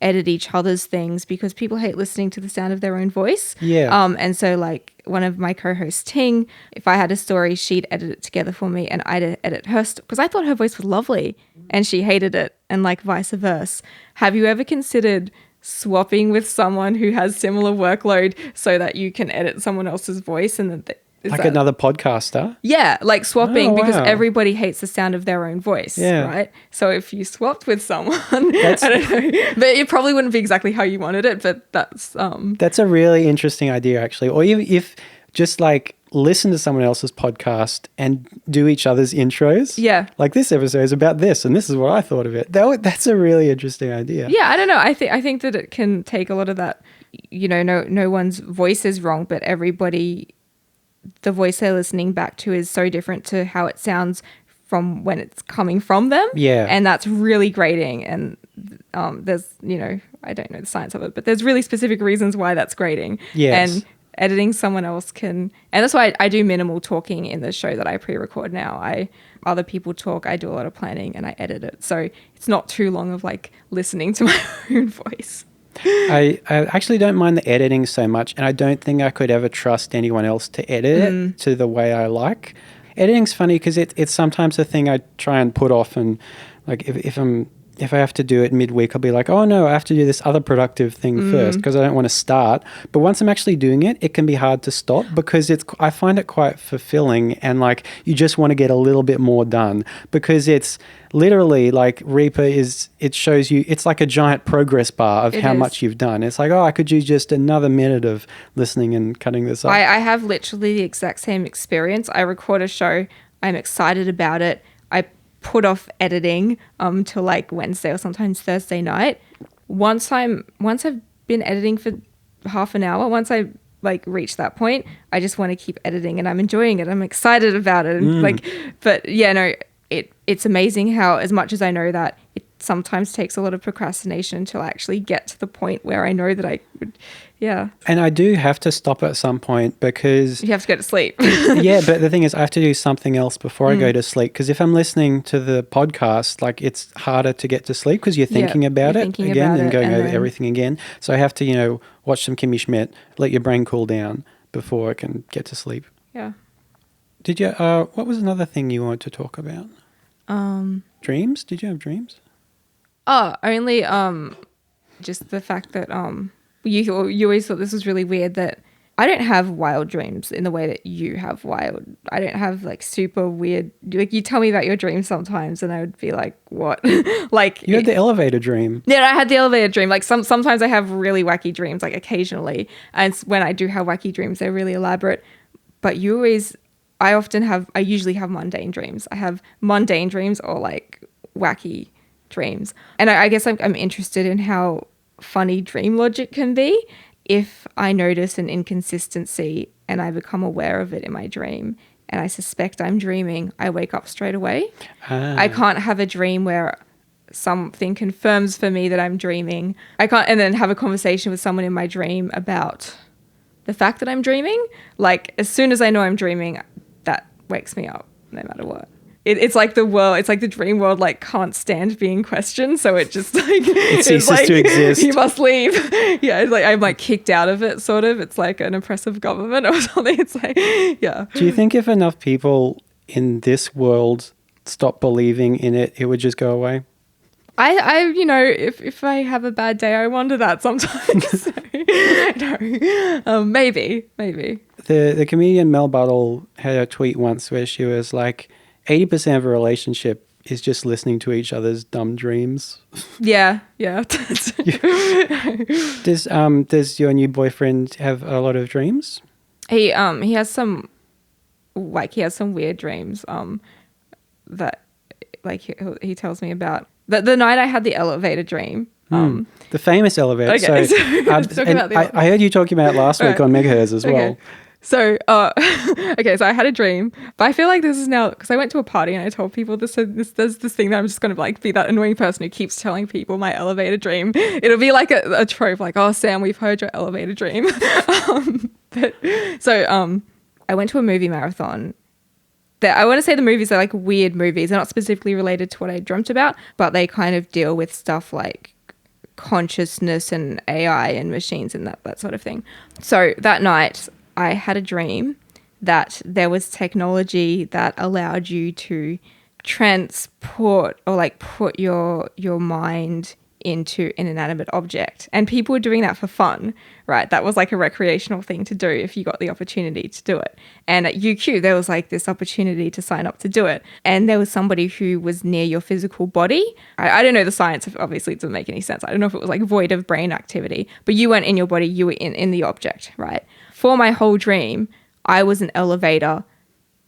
Speaker 2: edit each other's things because people hate listening to the sound of their own voice.
Speaker 1: Yeah.
Speaker 2: And so like one of my co-hosts, Ting, if I had a story, she'd edit it together for me and I'd edit her because I thought her voice was lovely and she hated it, and like vice versa. Have you ever considered swapping with someone who has similar workload so that you can edit someone else's voice and that
Speaker 1: another podcaster?
Speaker 2: Yeah, like swapping, because
Speaker 1: wow.
Speaker 2: everybody hates the sound of their own voice, right? So if you swapped with someone, I don't know, but it probably wouldn't be exactly how you wanted it, but that's
Speaker 1: a really interesting idea, actually. Or even if just like listen to someone else's podcast and do each other's intros. Yeah. Like this episode is about this and this is what I thought of it. That's a really interesting idea.
Speaker 2: Yeah, I don't know. I think that it can take a lot of that, no one's voice is wrong, but everybody, the voice they're listening back to is so different to how it sounds from when it's coming from them. Yeah. And that's really grating. And there's, I don't know the science of it, but there's really specific reasons why that's grating. Yes. And editing someone else and that's why I do minimal talking in the show that I pre-record now. Other people talk, I do a lot of planning and I edit it. So it's not too long of like listening to my own voice.
Speaker 1: I actually don't mind the editing so much, and I don't think I could ever trust anyone else to edit it to the way I like. Editing's funny because it's sometimes a thing I try and put off, and like if I have to do it midweek, I'll be like, oh no, I have to do this other productive thing first because I don't want to start. But once I'm actually doing it, it can be hard to stop because I find it quite fulfilling, and like you just want to get a little bit more done because it's literally like Reaper it shows you, it's like a giant progress bar of how much you've done. It's like, oh, I could use just another minute of listening and cutting this up.
Speaker 2: I have literally the exact same experience. I record a show, I'm excited about it. I put off editing till like Wednesday or sometimes Thursday night. Once I've been editing for half an hour, once I like reach that point, I just want to keep editing and I'm enjoying it. I'm excited about it. And but yeah, no, it's amazing how, as much as I know that it sometimes takes a lot of procrastination to actually get to the point where I know that I would, yeah.
Speaker 1: And I do have to stop at some point because
Speaker 2: you have to go to sleep.
Speaker 1: Yeah, but the thing is I have to do something else before I go to sleep, because if I'm listening to the podcast, like it's harder to get to sleep because you're thinking about it again and going over everything again. So I have to, watch some Kimmy Schmidt, let your brain cool down before I can get to sleep.
Speaker 2: Yeah.
Speaker 1: Did you, what was another thing you wanted to talk about? Dreams? Did you have dreams?
Speaker 2: Oh, only just the fact that you always thought this was really weird that I don't have wild dreams in the way that you have wild. I don't have like super weird, like you tell me about your dreams sometimes and I would be like, what? Like
Speaker 1: you had the elevator dream.
Speaker 2: Yeah, I had the elevator dream. Like sometimes I have really wacky dreams, like occasionally. And when I do have wacky dreams, they're really elaborate. But I usually have mundane dreams. I have mundane dreams or like wacky dreams. And I guess I'm interested in how funny dream logic can be. If I notice an inconsistency and I become aware of it in my dream and I suspect I'm dreaming, I wake up straight away. I can't have a dream where something confirms for me that I'm dreaming. I can't, and then have a conversation with someone in my dream about the fact that I'm dreaming. Like as soon as I know I'm dreaming, that wakes me up no matter what. It's like the dream world like can't stand being questioned, so it just like
Speaker 1: it ceases to exist.
Speaker 2: You must leave. Yeah, it's like I'm like kicked out of it, sort of. It's like an oppressive government or something. It's like, yeah.
Speaker 1: Do you think if enough people in this world stop believing in it, it would just go away?
Speaker 2: I if I have a bad day, I wonder that sometimes. So, no, maybe.
Speaker 1: The comedian Mel Buttle had a tweet once where she was like, 80% of a relationship is just listening to each other's dumb dreams.
Speaker 2: Yeah.
Speaker 1: Does your new boyfriend have a lot of dreams?
Speaker 2: He has some weird dreams that like he tells me about. The night I had the elevator dream.
Speaker 1: The famous elevator.
Speaker 2: Okay,
Speaker 1: so I heard you talking about it last week on Megahertz as well.
Speaker 2: So, so I had a dream, but I feel like this is now, because I went to a party and I told people there's this thing that I'm just going to like be that annoying person who keeps telling people my elevator dream. It'll be like a trope, like, oh, Sam, we've heard your elevator dream. I went to a movie marathon. I want to say the movies are like weird movies. They're not specifically related to what I dreamt about, but they kind of deal with stuff like consciousness and AI and machines and that sort of thing. So that night I had a dream that there was technology that allowed you to transport or like put your mind into an inanimate object. And people were doing that for fun, right? That was like a recreational thing to do if you got the opportunity to do it. And at UQ, there was like this opportunity to sign up to do it. And there was somebody who was near your physical body. I don't know the science, obviously it doesn't make any sense. I don't know if it was like void of brain activity, but you weren't in your body, you were in the object, right? For my whole dream, I was an elevator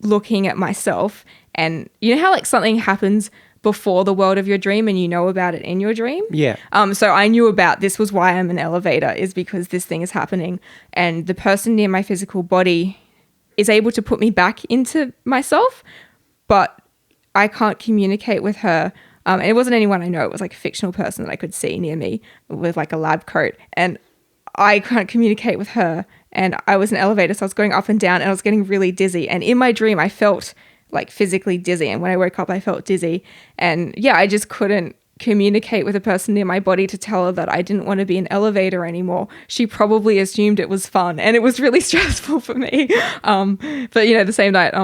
Speaker 2: looking at myself. And you know how like something happens before the world of your dream and you know about it in your dream?
Speaker 1: Yeah.
Speaker 2: So I knew about this was why I'm an elevator, is because this thing is happening. And the person near my physical body is able to put me back into myself, but I can't communicate with her. And it wasn't anyone I know. It was like a fictional person that I could see near me with like a lab coat. And I can't communicate with her. And I was an elevator, so I was going up and down and I was getting really dizzy. And in my dream, I felt like physically dizzy. And when I woke up, I felt dizzy. And yeah, I just couldn't communicate with a person near my body to tell her that I didn't want to be an elevator anymore, she probably assumed it was fun, and it was really stressful for me. But the same night,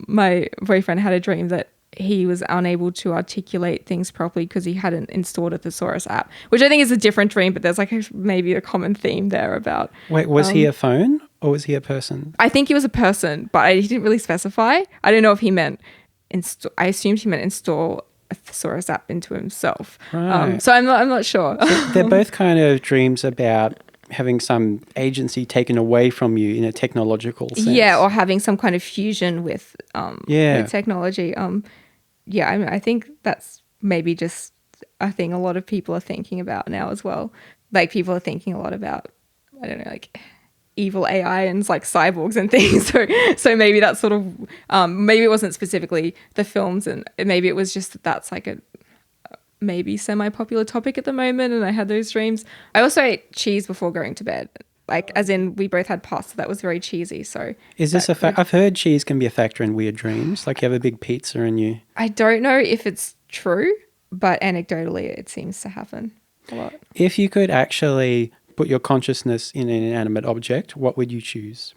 Speaker 2: my boyfriend had a dream that he was unable to articulate things properly because he hadn't installed a thesaurus app, which I think is a different dream, but there's like maybe a common theme there about.
Speaker 1: Wait, was he a phone or was he a person?
Speaker 2: I think he was a person, but he didn't really specify. I don't know if he meant I assumed he meant install a thesaurus app into himself.
Speaker 1: Right.
Speaker 2: So I'm not sure.
Speaker 1: So they're both kind of dreams about having some agency taken away from you in a technological sense.
Speaker 2: Yeah, or having some kind of fusion with technology. I think that's maybe just a thing a lot of people are thinking about now as well. Like people are thinking a lot about, I don't know, like evil AI and like cyborgs and things. So maybe that's sort of, maybe it wasn't specifically the films, and maybe it was just that's like a maybe semi-popular topic at the moment, and I had those dreams. I also ate cheese before going to bed. Like, as in, we both had pasta that was very cheesy. So,
Speaker 1: is this a fact? I've heard cheese can be a factor in weird dreams. Like, you have a big pizza and you.
Speaker 2: I don't know if it's true, but anecdotally, it seems to happen a lot.
Speaker 1: If you could actually put your consciousness in an inanimate object, what would you choose?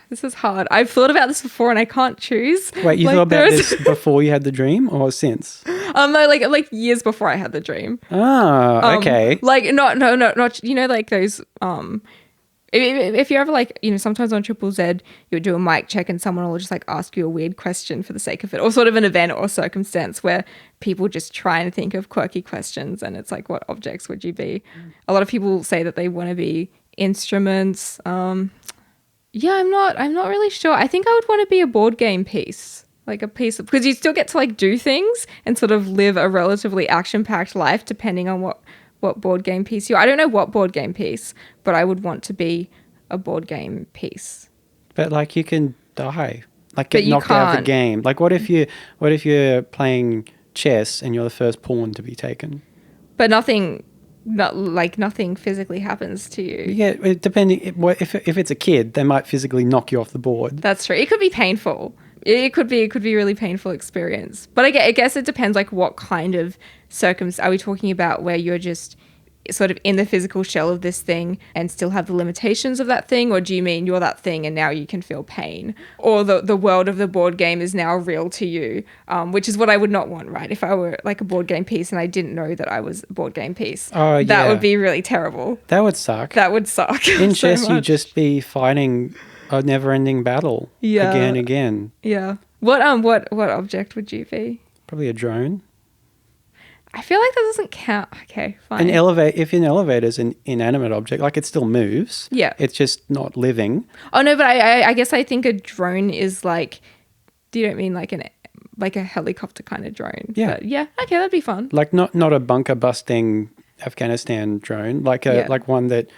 Speaker 2: This is hard. I've thought about this before and I can't choose.
Speaker 1: Wait, you thought about this before you had the dream or since?
Speaker 2: No, like years before I had the dream.
Speaker 1: Ah, okay.
Speaker 2: Like not like those if you're ever like, sometimes on Triple Z you'll do a mic check and someone will just like ask you a weird question for the sake of it, or sort of an event or circumstance where people just try and think of quirky questions, and it's like, what objects would you be? A lot of people say that they want to be instruments. Yeah, I'm not really sure. I think I would want to be a board game piece. Like a piece of, because you still get to like do things and sort of live a relatively action-packed life depending on what board game piece you are. I don't know what board game piece, but I would want to be a board game piece.
Speaker 1: But like you can die. Like get knocked out of the game. Like what if you're playing chess and you're the first pawn to be taken?
Speaker 2: But nothing physically happens to you.
Speaker 1: Yeah, depending if it's a kid, they might physically knock you off the board.
Speaker 2: That's true. It could be painful. It could be a really painful experience. But I guess it depends, like what kind of circumstance are we talking about, where you're just sort of in the physical shell of this thing and still have the limitations of that thing, or do you mean you're that thing and now you can feel pain, or the world of the board game is now real to you, which is what I would not want, right? If I were like a board game piece and I didn't know that I was a board game piece, that would be really terrible.
Speaker 1: That would suck. In chess, you'd just be fighting a never-ending battle again and again.
Speaker 2: Yeah. What object would you be?
Speaker 1: Probably a drone.
Speaker 2: I feel like that doesn't count. Okay, fine.
Speaker 1: If an elevator is an inanimate object, like it still moves.
Speaker 2: Yeah.
Speaker 1: It's just not living.
Speaker 2: Oh no, but I guess I think a drone is like, do you don't mean like a helicopter kind of drone?
Speaker 1: Yeah.
Speaker 2: But yeah, okay, that'd be fun.
Speaker 1: Like not a bunker busting Afghanistan drone, like one that,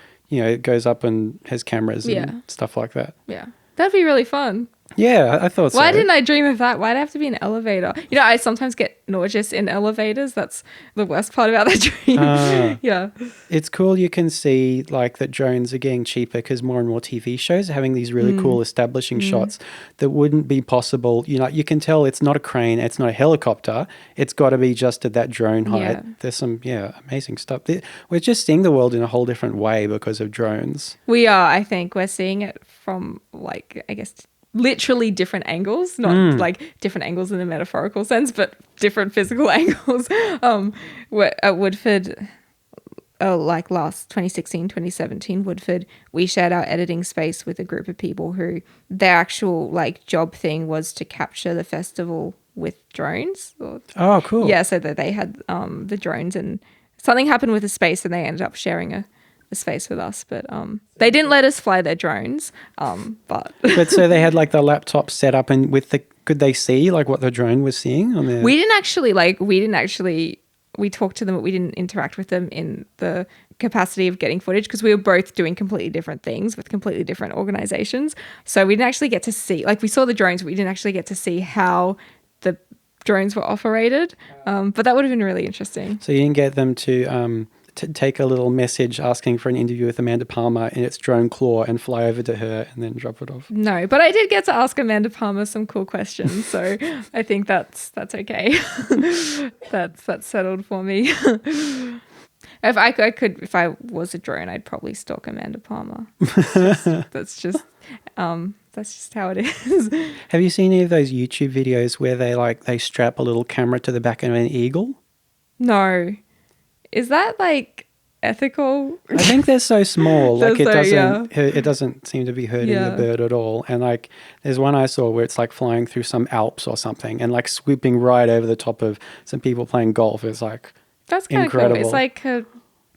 Speaker 1: goes up and has cameras and stuff like that.
Speaker 2: Yeah. That'd be really fun.
Speaker 1: Yeah, I thought so.
Speaker 2: Why didn't I dream of that? Why'd it have to be an elevator? I sometimes get nauseous in elevators. That's the worst part about that dream. Yeah.
Speaker 1: It's cool you can see like that drones are getting cheaper because more and more TV shows are having these really cool establishing shots that wouldn't be possible. You can tell it's not a crane, it's not a helicopter. It's got to be just at that drone height.
Speaker 2: Yeah.
Speaker 1: There's some, amazing stuff. We're just seeing the world in a whole different way because of drones.
Speaker 2: We are, I think. We're seeing it from like, I guess, literally different angles, not like different angles in a metaphorical sense, but different physical angles. At Woodford, like last 2016, 2017, Woodford, we shared our editing space with a group of people who their actual like job thing was to capture the festival with drones.
Speaker 1: Oh, cool.
Speaker 2: Yeah, so that they had the drones, and something happened with the space and they ended up sharing a space with us, but they didn't let us fly their drones, but
Speaker 1: so they had like the laptop set up, and could they see like what the drone was seeing on there?
Speaker 2: we talked to them, but we didn't interact with them in the capacity of getting footage because we were both doing completely different things with completely different organizations, so we didn't actually get to see, like we saw the drones, but we didn't actually get to see how the drones were operated, but that would have been really interesting.
Speaker 1: So you didn't get them to take a little message asking for an interview with Amanda Palmer in its drone claw and fly over to her and then drop it off?
Speaker 2: No, but I did get to ask Amanda Palmer some cool questions, so I think that's okay. that's settled for me. If I was a drone, I'd probably stalk Amanda Palmer. That's just how it is.
Speaker 1: Have you seen any of those YouTube videos where they strap a little camera to the back of an eagle?
Speaker 2: No. Is that like ethical?
Speaker 1: I think they're so small, like it doesn't seem to be hurting
Speaker 2: Yeah.
Speaker 1: the bird at all. And like there's one I saw where it's like flying through some Alps or something and like swooping right over the top of some people playing golf. It's like
Speaker 2: That's kind of cool.
Speaker 1: incredible.
Speaker 2: It's like a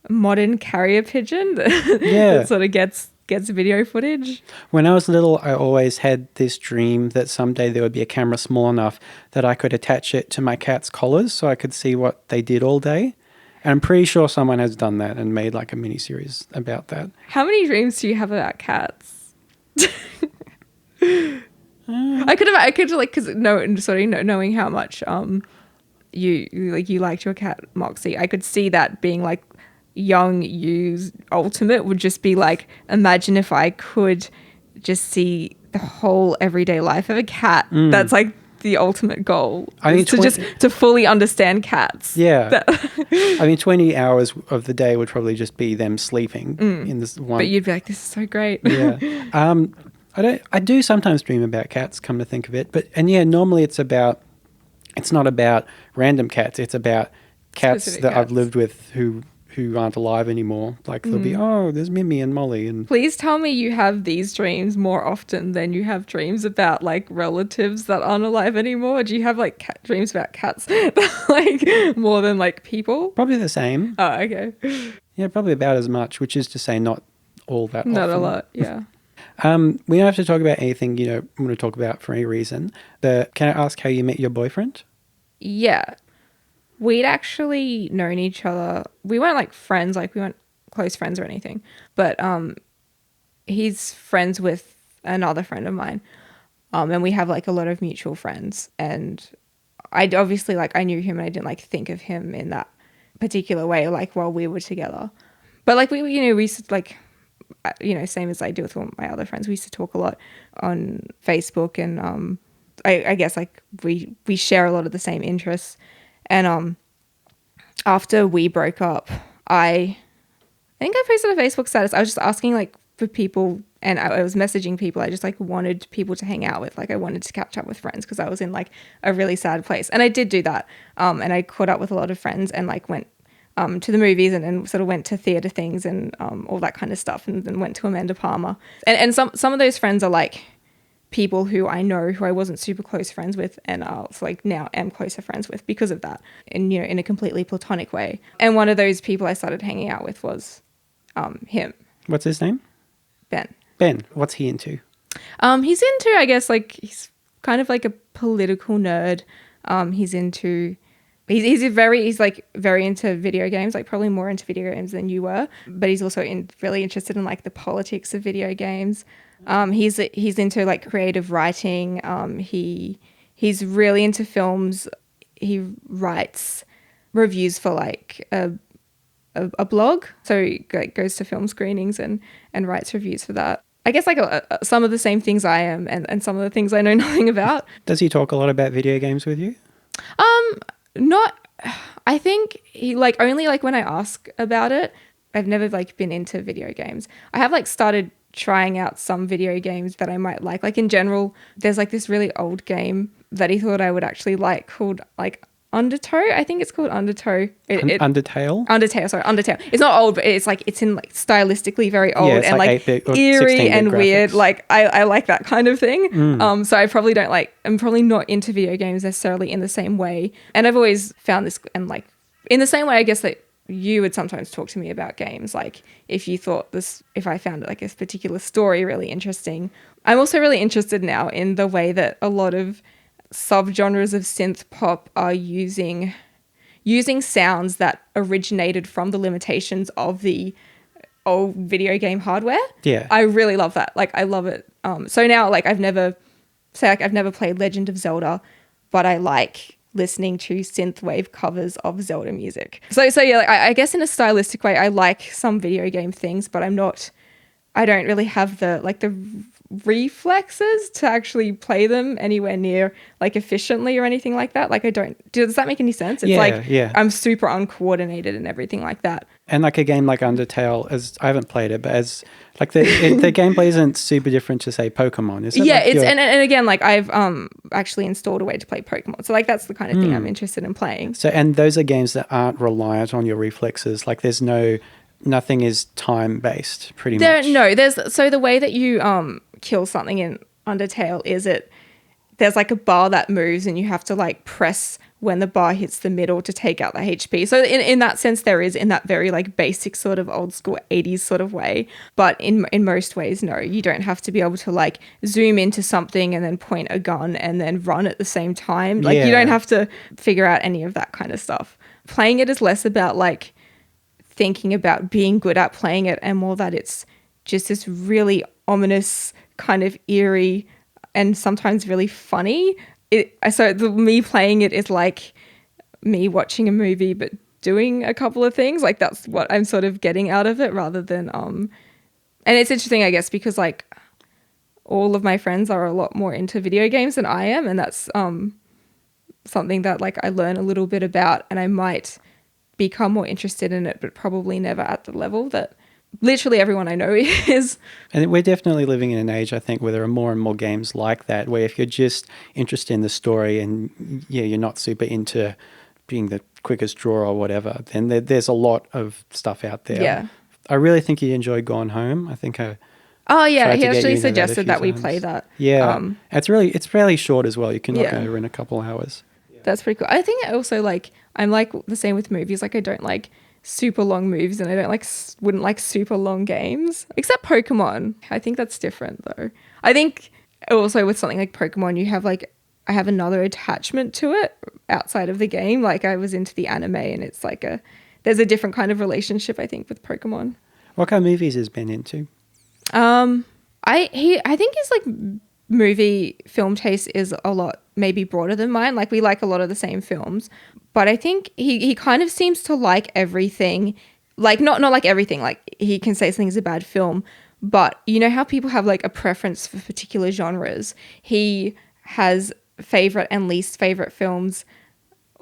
Speaker 2: modern carrier pigeon that,
Speaker 1: Yeah.
Speaker 2: that sort of gets video footage.
Speaker 1: When I was little, I always had this dream that someday there would be a camera small enough that I could attach it to my cat's collars so I could see what they did all day. And I'm pretty sure someone has done that and made like a mini series about that.
Speaker 2: How many dreams do you have about cats? I could like, because knowing how much you liked your cat Moxie, I could see that being like young you's ultimate would just be like, imagine if I could just see the whole everyday life of a cat. That's like the ultimate goal.
Speaker 1: I mean,
Speaker 2: to fully understand cats.
Speaker 1: Yeah. I mean, 20 hours of the day would probably just be them sleeping in this one.
Speaker 2: But you'd be like, this is so great.
Speaker 1: Yeah. I do sometimes dream about cats, come to think of it. But normally it's not about random cats. It's about cats
Speaker 2: Specific
Speaker 1: that I've
Speaker 2: cats.
Speaker 1: lived with who aren't alive anymore. Like there'll be, there's Mimi and Molly. And
Speaker 2: Please tell me you have these dreams more often than you have dreams about like relatives that aren't alive anymore. Do you have like dreams about cats like more than like people?
Speaker 1: probably the same.
Speaker 2: Oh, okay.
Speaker 1: Yeah, probably about as much, which is to say not all that
Speaker 2: Not
Speaker 1: often.
Speaker 2: a lot, yeah.
Speaker 1: We don't have to talk about anything you don't want to talk about for any reason. But can I ask how you met your boyfriend?
Speaker 2: Yeah. We'd actually known each other. We weren't like friends, like we weren't close friends or anything. But he's friends with another friend of mine. And we have like a lot of mutual friends. And I obviously like I knew him and I didn't like think of him in that particular way, like while we were together. But like we used to like, same as I do with all my other friends, we used to talk a lot on Facebook and I guess like we share a lot of the same interests. And after we broke up, I think I posted a Facebook status. I was just asking like for people, and I was messaging people. I just like wanted people to hang out with. Like I wanted to catch up with friends because I was in like a really sad place. And I did do that. And I caught up with a lot of friends and like went to the movies and sort of went to theatre things and all that kind of stuff, and then went to Amanda Palmer. And some of those friends are like people who I know who I wasn't super close friends with and like now am closer friends with because of that, and in a completely platonic way. And one of those people I started hanging out with was him.
Speaker 1: What's his name?
Speaker 2: Ben.
Speaker 1: What's he into?
Speaker 2: He's into, I guess, like he's kind of like a political nerd. He's like very into video games, like probably more into video games than you were, but he's also really interested in like the politics of video games. He's into like creative writing. He's really into films. He writes reviews for like a blog, so he goes to film screenings and writes reviews for that. I guess like some of the same things I am, and some of the things I know nothing about.
Speaker 1: Does he talk a lot about video games with you?
Speaker 2: I think he like only like when I ask about it. I've never like been into video games. I have like started trying out some video games that I might like. Like in general, there's like this really old game that he thought I would actually like called like Undertow. I think it's called Undertow.
Speaker 1: Undertale?
Speaker 2: Undertale. It's not old, but it's in like stylistically very old
Speaker 1: it's
Speaker 2: and like
Speaker 1: 8-bit or
Speaker 2: eerie
Speaker 1: 16-bit
Speaker 2: and weird.
Speaker 1: graphics.
Speaker 2: Like I like that kind of thing. So I probably don't like, I'm probably not into video games necessarily in the same way. And I've always found this, and like in the same way, I guess that you would sometimes talk to me about games. Like if I found like this particular story really interesting. I'm also really interested now in the way that a lot of subgenres of synth pop are using sounds that originated from the limitations of the old video game hardware.
Speaker 1: Yeah.
Speaker 2: I really love that. Like I love it. So now like I've never played Legend of Zelda, but I like listening to synthwave covers of Zelda music. So yeah, like, I guess in a stylistic way, I like some video game things, but I don't really have the reflexes to actually play them anywhere near like efficiently or anything like that. Like does that make any sense? It's
Speaker 1: yeah.
Speaker 2: I'm super uncoordinated and everything like that.
Speaker 1: And like a game like Undertale, as I haven't played it, but as like the gameplay isn't super different to say Pokemon, is it?
Speaker 2: Yeah,
Speaker 1: like
Speaker 2: it's and again, like I've actually installed a way to play Pokemon, so like that's the kind of thing I'm interested in playing.
Speaker 1: So, and those are games that aren't reliant on your reflexes. Like there's nothing is time based, pretty much.
Speaker 2: So the way that you kill something in Undertale is there's like a bar that moves and you have to like press when the bar hits the middle to take out the HP. So in that sense, there is in that very like basic sort of old school 80s sort of way. But in most ways, no, you don't have to be able to like zoom into something and then point a gun and then run at the same time. Like you don't have to figure out any of that kind of stuff. Playing it is less about like thinking about being good at playing it and more that it's just this really ominous kind of eerie and sometimes really funny. Me playing it is like me watching a movie but doing a couple of things. Like that's what I'm sort of getting out of it rather than and it's interesting, I guess, because like all of my friends are a lot more into video games than I am, and that's something that like I learn a little bit about and I might become more interested in it, but probably never at the level that literally everyone I know is.
Speaker 1: And we're definitely living in an age, I think, where there are more and more games like that, where if you're just interested in the story and you're not super into being the quickest draw or whatever, then there's a lot of stuff out there.
Speaker 2: Yeah.
Speaker 1: I really think you enjoyed Gone Home. I think
Speaker 2: Oh yeah, he actually
Speaker 1: into
Speaker 2: suggested that we
Speaker 1: times.
Speaker 2: play that.
Speaker 1: Yeah. It's fairly short as well. You can knock it
Speaker 2: Yeah.
Speaker 1: over in a couple hours.
Speaker 2: That's pretty cool. I think it also like I'm like the same with movies. Like I don't like super long movies and I don't wouldn't like super long games except Pokemon. I think that's different though. I think also with something like Pokemon, you have like I have another attachment to it outside of the game. Like I was into the anime and it's like there's a different kind of relationship I think with Pokemon.
Speaker 1: What kind of movies has Ben into?
Speaker 2: I think his like movie film taste is a lot maybe broader than mine. Like we like a lot of the same films, but I think he kind of seems to like everything. Like not like everything. Like he can say something's a bad film, but you know how people have like a preference for particular genres. He has favorite and least favorite films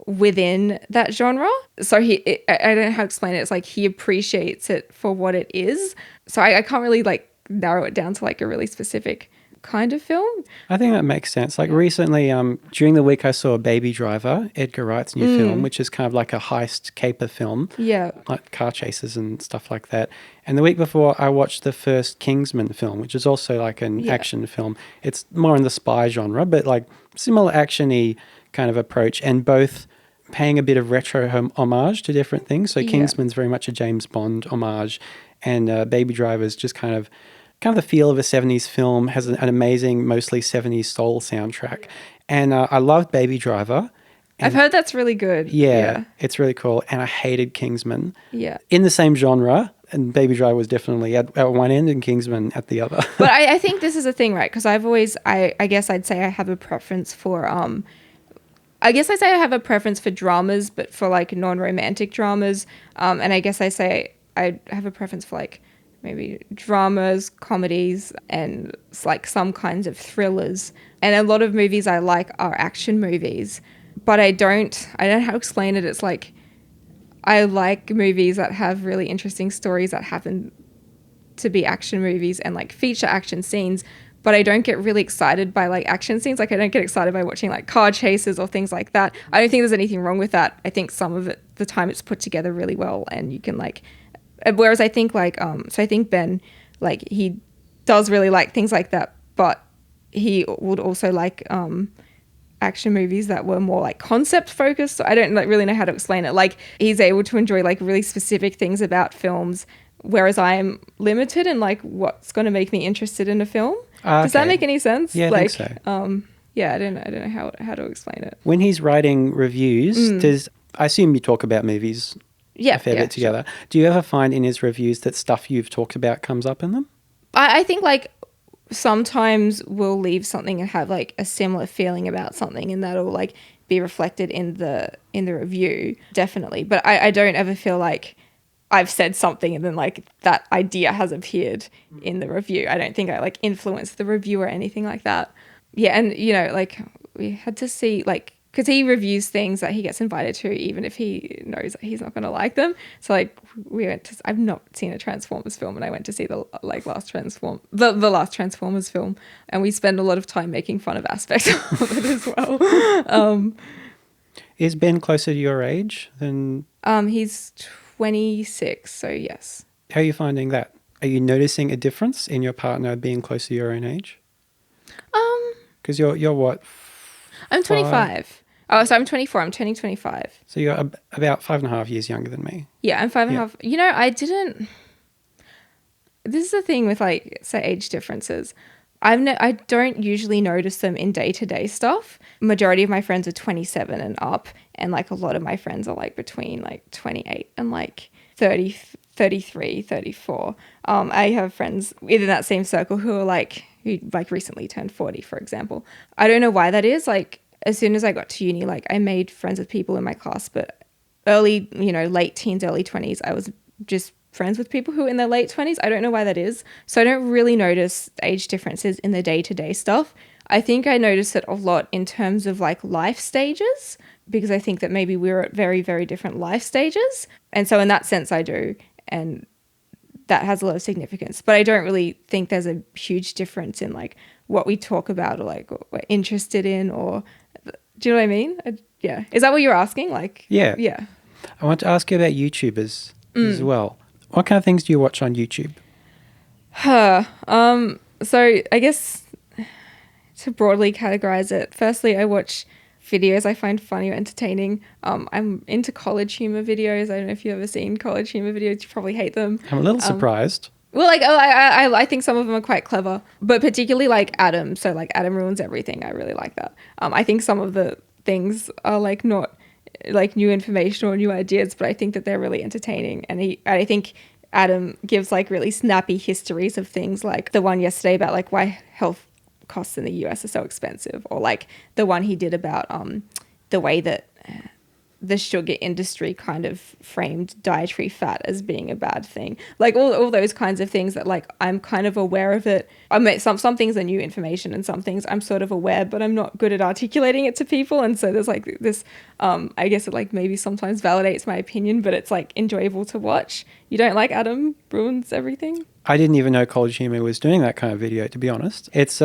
Speaker 2: within that genre. So I don't know how to explain it. It's like he appreciates it for what it is. So I can't really like narrow it down to like a really specific kind of film.
Speaker 1: I think that makes sense. Like recently, during the week I saw Baby Driver, Edgar Wright's new film, which is kind of like a heist caper film.
Speaker 2: Yeah.
Speaker 1: Like car chases and stuff like that. And the week before I watched the first Kingsman film, which is also like an action film. It's more in the spy genre, but like similar action-y kind of approach, and both paying a bit of retro homage to different things. So Kingsman's very much a James Bond homage, and Baby Driver's just kind of the feel of a 70s film, has an amazing, mostly 70s soul soundtrack. And I loved Baby Driver.
Speaker 2: I've heard that's really good.
Speaker 1: Yeah, it's really cool. And I hated Kingsman.
Speaker 2: Yeah.
Speaker 1: In the same genre, and Baby Driver was definitely at one end and Kingsman at the other.
Speaker 2: But I think this is a thing, right? Because I've always, I guess I'd say I have a preference for, I guess I say I have a preference for dramas, but for like non-romantic dramas. And I guess I say I have a preference for like maybe dramas, comedies, and like some kinds of thrillers. And a lot of movies I like are action movies, but I don't know how to explain it. It's like I like movies that have really interesting stories that happen to be action movies and like feature action scenes, but I don't get really excited by like action scenes. Like I don't get excited by watching like car chases or things like that. I don't think there's anything wrong with that. I think some of it, the time it's put together really well, and you can like, whereas I think like, so I think Ben, like he does really like things like that, but he would also like action movies that were more like concept focused. So I don't like really know how to explain it. Like he's able to enjoy like really specific things about films, whereas I am limited in like what's going to make me interested in a film. Does that make any sense?
Speaker 1: Yeah,
Speaker 2: like,
Speaker 1: I think so.
Speaker 2: Yeah, I don't know how to explain it.
Speaker 1: When he's writing reviews, I assume you talk about movies a fair bit together. Sure. Do you ever find in his reviews that stuff you've talked about comes up in them?
Speaker 2: I think like sometimes we'll leave something and have like a similar feeling about something, and that'll like be reflected in the review, definitely. But I don't ever feel like I've said something and then like that idea has appeared in the review. I don't think I like influenced the review or anything like that. Yeah, and you know, like we had to see like, because he reviews things that he gets invited to even if he knows that he's not going to like them. So like we went to, I've not seen a Transformers film, and I went to see the last Transformers film, and we spend a lot of time making fun of aspects of it as well.
Speaker 1: Is Ben closer to your age than...
Speaker 2: He's 26, so yes.
Speaker 1: How are you finding that? Are you noticing a difference in your partner being close to your own age? Because you're what?
Speaker 2: I'm 25. Oh, so I'm 24. I'm turning 25.
Speaker 1: So you're about 5.5 years younger than me.
Speaker 2: Yeah, I'm 5.5. You know, I didn't... This is the thing with like, say, age differences. I don't usually notice them in day-to-day stuff. Majority of my friends are 27 and up, and like a lot of my friends are like between like 28 and like 30, 33, 34. I have friends within that same circle who recently turned 40, for example. I don't know why that is. Like, as soon as I got to uni, like I made friends with people in my class, but early, you know, late teens, early 20s, I was just friends with people who are in their late 20s. I don't know why that is. So I don't really notice age differences in the day-to-day stuff. I think I notice it a lot in terms of like life stages, because I think that maybe we're at very, very different life stages. And so in that sense I do, and that has a lot of significance. But I don't really think there's a huge difference in like what we talk about or like what we're interested in, or do you know what I mean? Yeah. Is that what you're asking? Like,
Speaker 1: yeah.
Speaker 2: Yeah.
Speaker 1: I want to ask you about YouTubers as well. What kind of things do you watch on YouTube?
Speaker 2: So I guess to broadly categorize it, firstly, I watch videos I find funny or entertaining. I'm into college humor videos. I don't know if you've ever seen college humor videos. You probably hate them.
Speaker 1: I'm a little surprised.
Speaker 2: Well, like, I think some of them are quite clever, but particularly like Adam. So like Adam Ruins Everything. I really like that. I think some of the things are like not like new information or new ideas, but I think that they're really entertaining. And I think Adam gives like really snappy histories of things, like the one yesterday about like why health costs in the US are so expensive, or like the one he did about the way that the sugar industry kind of framed dietary fat as being a bad thing. Like all those kinds of things that like I'm kind of aware of it. I mean, some things are new information and some things I'm sort of aware, but I'm not good at articulating it to people. And so there's like this, I guess it like maybe sometimes validates my opinion, but it's like enjoyable to watch. You don't like Adam Ruins Everything?
Speaker 1: I didn't even know College Humor was doing that kind of video, to be honest. It's...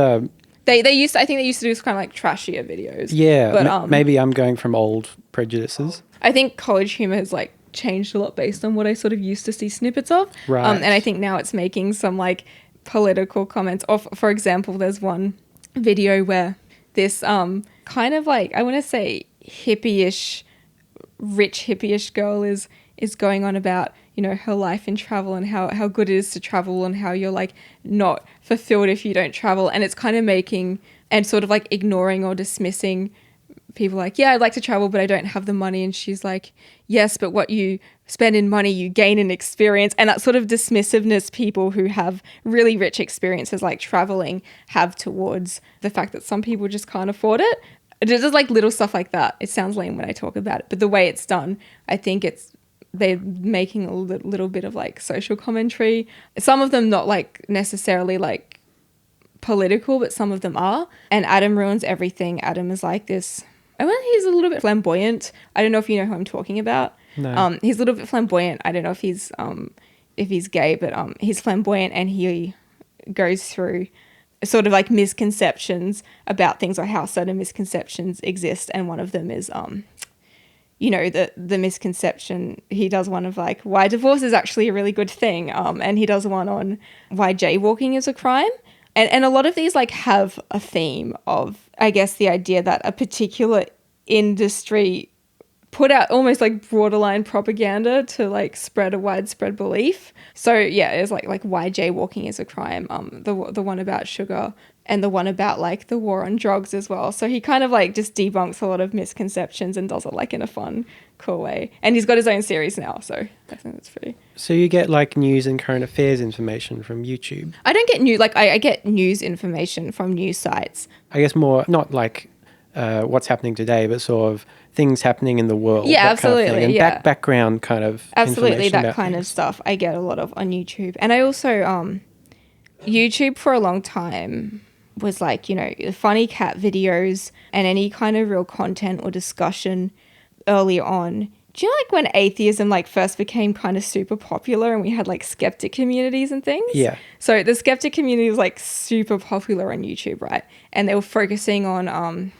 Speaker 2: I think they used to do kind of like trashier videos.
Speaker 1: Yeah,
Speaker 2: but
Speaker 1: maybe I'm going from old prejudices.
Speaker 2: I think college humor has like changed a lot based on what I sort of used to see snippets of.
Speaker 1: Right.
Speaker 2: And I think now it's making some like political comments. For example, there's one video where this kind of like, I want to say hippie-ish, rich hippie-ish girl is going on about, you know, her life in travel and how good it is to travel and how you're like not fulfilled if you don't travel. And it's kind of making and sort of like ignoring or dismissing people like, yeah, I'd like to travel, but I don't have the money. And she's like, yes, but what you spend in money, you gain in experience. And that sort of dismissiveness people who have really rich experiences like traveling have towards the fact that some people just can't afford it. It's just like little stuff like that. It sounds lame when I talk about it, but the way it's done, I think they're making a little bit of like social commentary. Some of them not like necessarily like political, but some of them are. And Adam Ruins Everything. Adam is like this, he's a little bit flamboyant. I don't know if you know who I'm talking about.
Speaker 1: No.
Speaker 2: He's a little bit flamboyant. I don't know if he's gay, but he's flamboyant, and he goes through sort of like misconceptions about things or how certain misconceptions exist. And one of them is you know, the misconception, he does one of like why divorce is actually a really good thing. And he does one on why jaywalking is a crime. And a lot of these like have a theme of, I guess, the idea that a particular industry put out almost like borderline propaganda to like spread a widespread belief. So yeah, it's like why jaywalking is a crime. The one about sugar, and the one about like the war on drugs as well. So he kind of like just debunks a lot of misconceptions and does it like in a fun, cool way. And he's got his own series now, so I think that's pretty.
Speaker 1: So you get like news and current affairs information from YouTube?
Speaker 2: I don't get news, like I get news information from news sites.
Speaker 1: I guess more, not like what's happening today, but sort of things happening in the world.
Speaker 2: Yeah,
Speaker 1: that kind of
Speaker 2: absolutely.
Speaker 1: thing, and
Speaker 2: Yeah.
Speaker 1: background kind of
Speaker 2: Absolutely,
Speaker 1: information
Speaker 2: that
Speaker 1: about
Speaker 2: kind of
Speaker 1: things.
Speaker 2: stuff I get a lot of on YouTube. And I also, YouTube for a long time was like, funny cat videos and any kind of real content or discussion early on. Do you know, like when atheism like first became kind of super popular and we had like skeptic communities and things?
Speaker 1: Yeah.
Speaker 2: So the skeptic community was like super popular on YouTube, right? And they were focusing on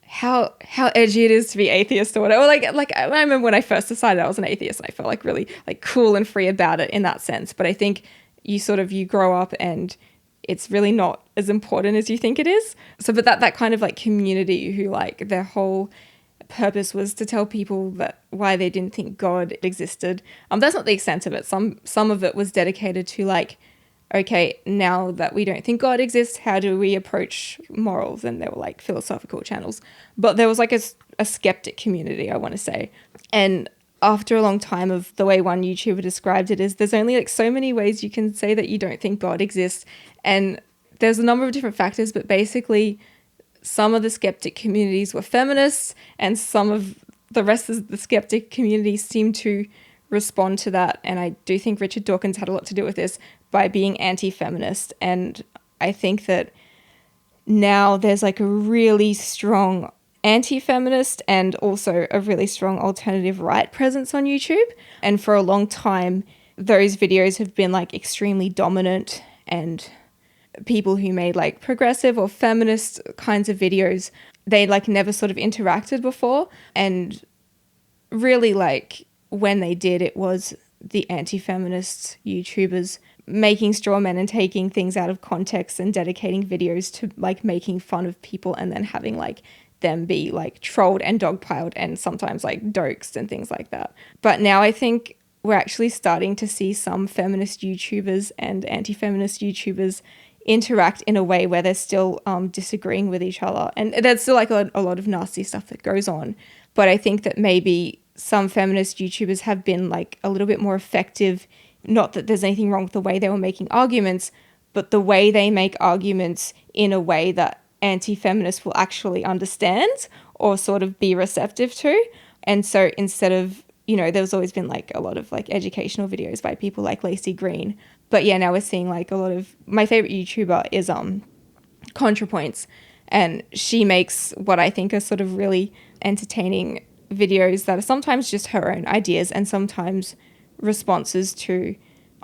Speaker 2: how edgy it is to be atheist or whatever. Like I remember when I first decided I was an atheist and I felt like really like cool and free about it in that sense. But I think you grow up and it's really not as important as you think it is. So but that kind of like community who like their whole purpose was to tell people that why they didn't think God existed. That's not the extent of it. Some of it was dedicated to like, okay, now that we don't think God exists, how do we approach morals? And there were like philosophical channels. But there was like a skeptic community, I want to say. And after a long time of the way one YouTuber described it is there's only like so many ways you can say that you don't think God exists. And there's a number of different factors, but basically some of the skeptic communities were feminists and some of the rest of the skeptic community seemed to respond to that. And I do think Richard Dawkins had a lot to do with this by being anti-feminist. And I think that now there's like a really strong anti-feminist and also a really strong alternative right presence on YouTube. And for a long time, those videos have been like extremely dominant, and people who made like progressive or feminist kinds of videos, they like never sort of interacted before. And really like when they did, it was the anti-feminist YouTubers making straw men and taking things out of context and dedicating videos to like making fun of people and then having like them be like trolled and dogpiled and sometimes like dokes and things like that. But now I think we're actually starting to see some feminist YouTubers and anti-feminist YouTubers interact in a way where they're still disagreeing with each other. And there's still like a lot of nasty stuff that goes on. But I think that maybe some feminist YouTubers have been like a little bit more effective. Not that there's anything wrong with the way they were making arguments, but the way they make arguments in a way that anti-feminists will actually understand or sort of be receptive to. And so instead of, there's always been like a lot of like educational videos by people like Lacey Green. But yeah, now we're seeing like a lot of, my favorite YouTuber is ContraPoints, and she makes what I think are sort of really entertaining videos that are sometimes just her own ideas and sometimes responses to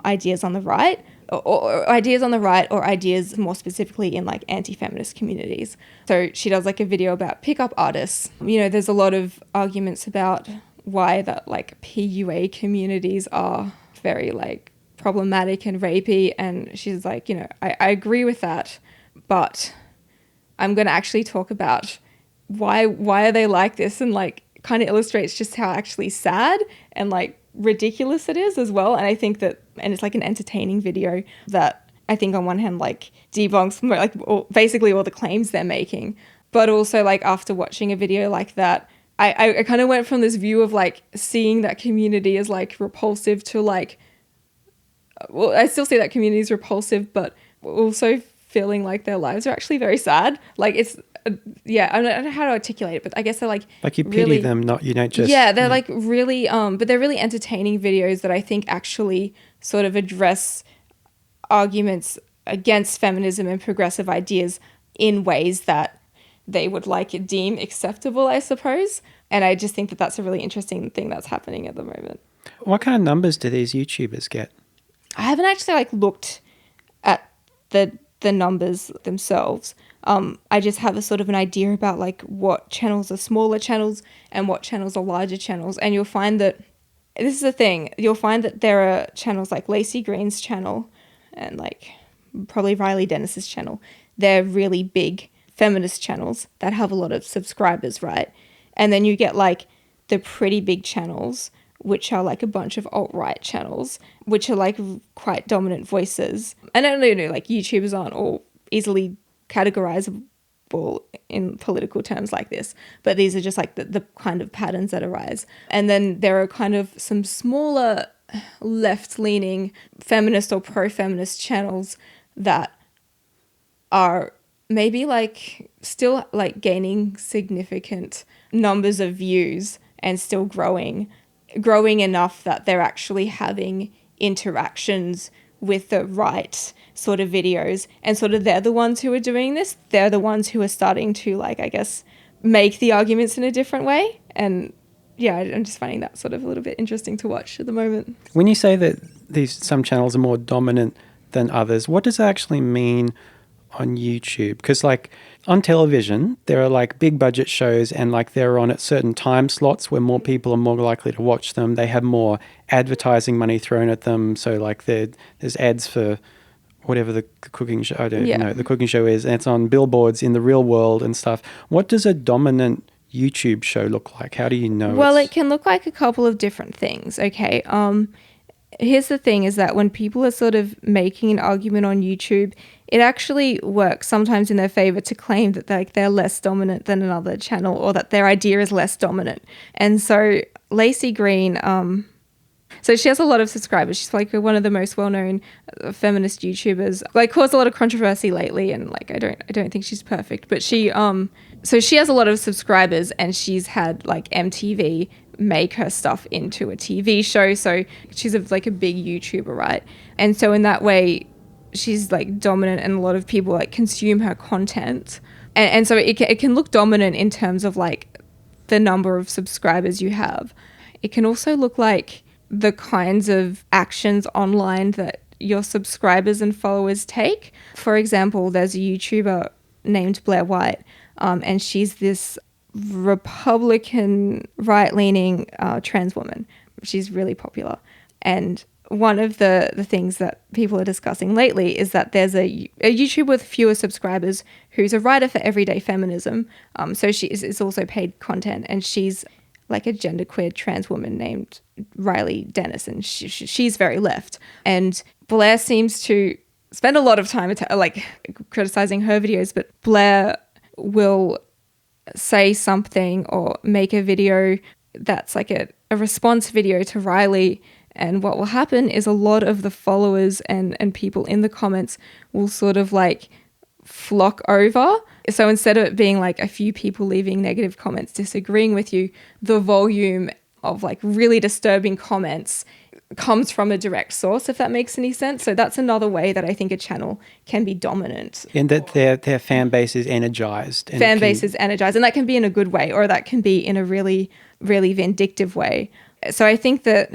Speaker 2: ideas on the right or ideas on the right or ideas more specifically in like anti-feminist communities. So she does like a video about pickup artists. There's a lot of arguments about why that like PUA communities are very like problematic and rapey, and she's like, I agree with that, but I'm going to actually talk about why are they like this, and like kind of illustrates just how actually sad and like ridiculous it is as well. And I think that, and it's like an entertaining video that I think on one hand like debunks like basically all the claims they're making, but also like after watching a video like that, I kind of went from this view of like seeing that community as like repulsive to like, well, I still see that community is repulsive, but also feeling like their lives are actually very sad. Like it's, yeah, I don't know how to articulate it, but I guess they're like
Speaker 1: you pity
Speaker 2: really,
Speaker 1: them, not, just...
Speaker 2: Yeah, they're like really, but they're really entertaining videos that I think actually sort of address arguments against feminism and progressive ideas in ways that they would like deem acceptable, I suppose. And I just think that that's a really interesting thing that's happening at the moment.
Speaker 1: What kind of numbers do these YouTubers get?
Speaker 2: I haven't actually like looked at the numbers themselves. I just have a sort of an idea about like what channels are smaller channels and what channels are larger channels. And you'll find that, this is the thing, you'll find that there are channels like Lacey Green's channel and like probably Riley Dennis's channel. They're really big feminist channels that have a lot of subscribers, right? And then you get like the pretty big channels, which are like a bunch of alt-right channels, which are like quite dominant voices. And I don't know, like YouTubers aren't all easily categorizable in political terms like this, but these are just like the kind of patterns that arise. And then there are kind of some smaller left-leaning feminist or pro-feminist channels that are maybe like still like gaining significant numbers of views and still growing enough that they're actually having interactions with the right sort of videos, and sort of they're the ones who are doing this. They're the ones who are starting to, like, I guess, make the arguments in a different way. And yeah, I'm just finding that sort of a little bit interesting to watch at the moment.
Speaker 1: When you say that some channels are more dominant than others, what does that actually mean on YouTube? Because like on television, there are like big budget shows, and like they're on at certain time slots where more people are more likely to watch them. They have more advertising money thrown at them. So like there's ads for whatever the cooking show, I don't know, the cooking show is, and it's on billboards in the real world and stuff. What does a dominant YouTube show look like? How do you know?
Speaker 2: Well, it can look like a couple of different things. Okay. Here's the thing, is that when people are sort of making an argument on YouTube, it actually works sometimes in their favor to claim that they're less dominant than another channel, or that their idea is less dominant. And so Lacey Green, so she has a lot of subscribers. She's like one of the most well-known feminist YouTubers. Like, caused a lot of controversy lately, and like I don't think she's perfect, but she so she has a lot of subscribers, and she's had like MTV make her stuff into a TV show. So she's like a big YouTuber, right? And so in that way, she's like dominant, and a lot of people like consume her content. And so it can look dominant in terms of like the number of subscribers you have. It can also look like the kinds of actions online that your subscribers and followers take. For example, there's a YouTuber named Blair White, and she's this Republican right-leaning trans woman. She's really popular. And one of the things that people are discussing lately is that there's a YouTuber with fewer subscribers who's a writer for Everyday Feminism. So she is also paid content, and she's like a genderqueer trans woman named Riley Dennis, and she's very left. And Blair seems to spend a lot of time like criticizing her videos, but Blair will say something or make a video that's like a response video to Riley, and what will happen is a lot of the followers and people in the comments will sort of like flock over. So instead of it being like a few people leaving negative comments disagreeing with you, the volume of like really disturbing comments comes from a direct source, if that makes any sense. So that's another way that I think a channel can be dominant.
Speaker 1: In that their fan base is energized.
Speaker 2: And that can be in a good way, or that can be in a really, really vindictive way. So I think that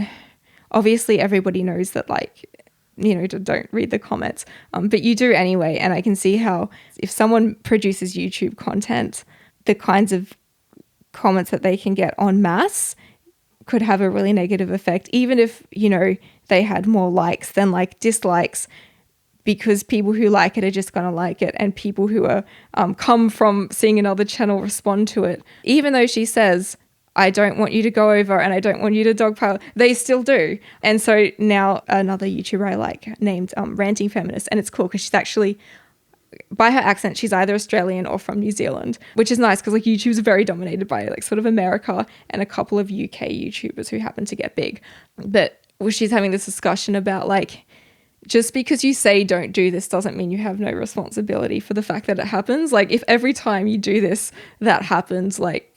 Speaker 2: obviously everybody knows that, like, you know, don't read the comments, but you do anyway. And I can see how if someone produces YouTube content, the kinds of comments that they can get en masse could have a really negative effect, even if, you know, they had more likes than like dislikes, because people who like it are just going to like it, and people who are come from seeing another channel respond to it. Even though she says, I don't want you to go over and I don't want you to dogpile, they still do. And so now another YouTuber I like named Ranting Feminist, and it's cool because she's actually, by her accent, she's either Australian or from New Zealand, which is nice because like YouTube's very dominated by like sort of America and a couple of UK YouTubers who happen to get big. But she's having this discussion about like, just because you say don't do this doesn't mean you have no responsibility for the fact that it happens. Like, if every time you do this, that happens, like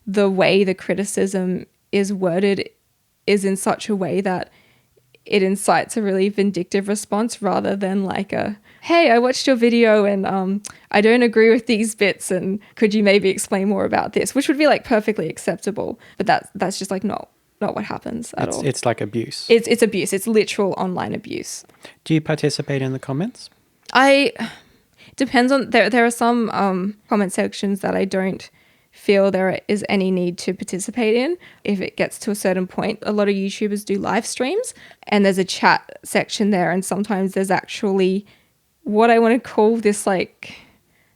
Speaker 2: the way the criticism is worded is in such a way that it incites a really vindictive response, rather than like a, hey, I watched your video and I don't agree with these bits, and could you maybe explain more about this, which would be like perfectly acceptable. But that's just like not what happens at all.
Speaker 1: It's like abuse.
Speaker 2: It's abuse. It's literal online abuse.
Speaker 1: Do you participate in the comments?
Speaker 2: Depends on, there are some comment sections that I don't feel there is any need to participate in. If it gets to a certain point, a lot of YouTubers do live streams and there's a chat section there, and sometimes there's actually what I want to call this like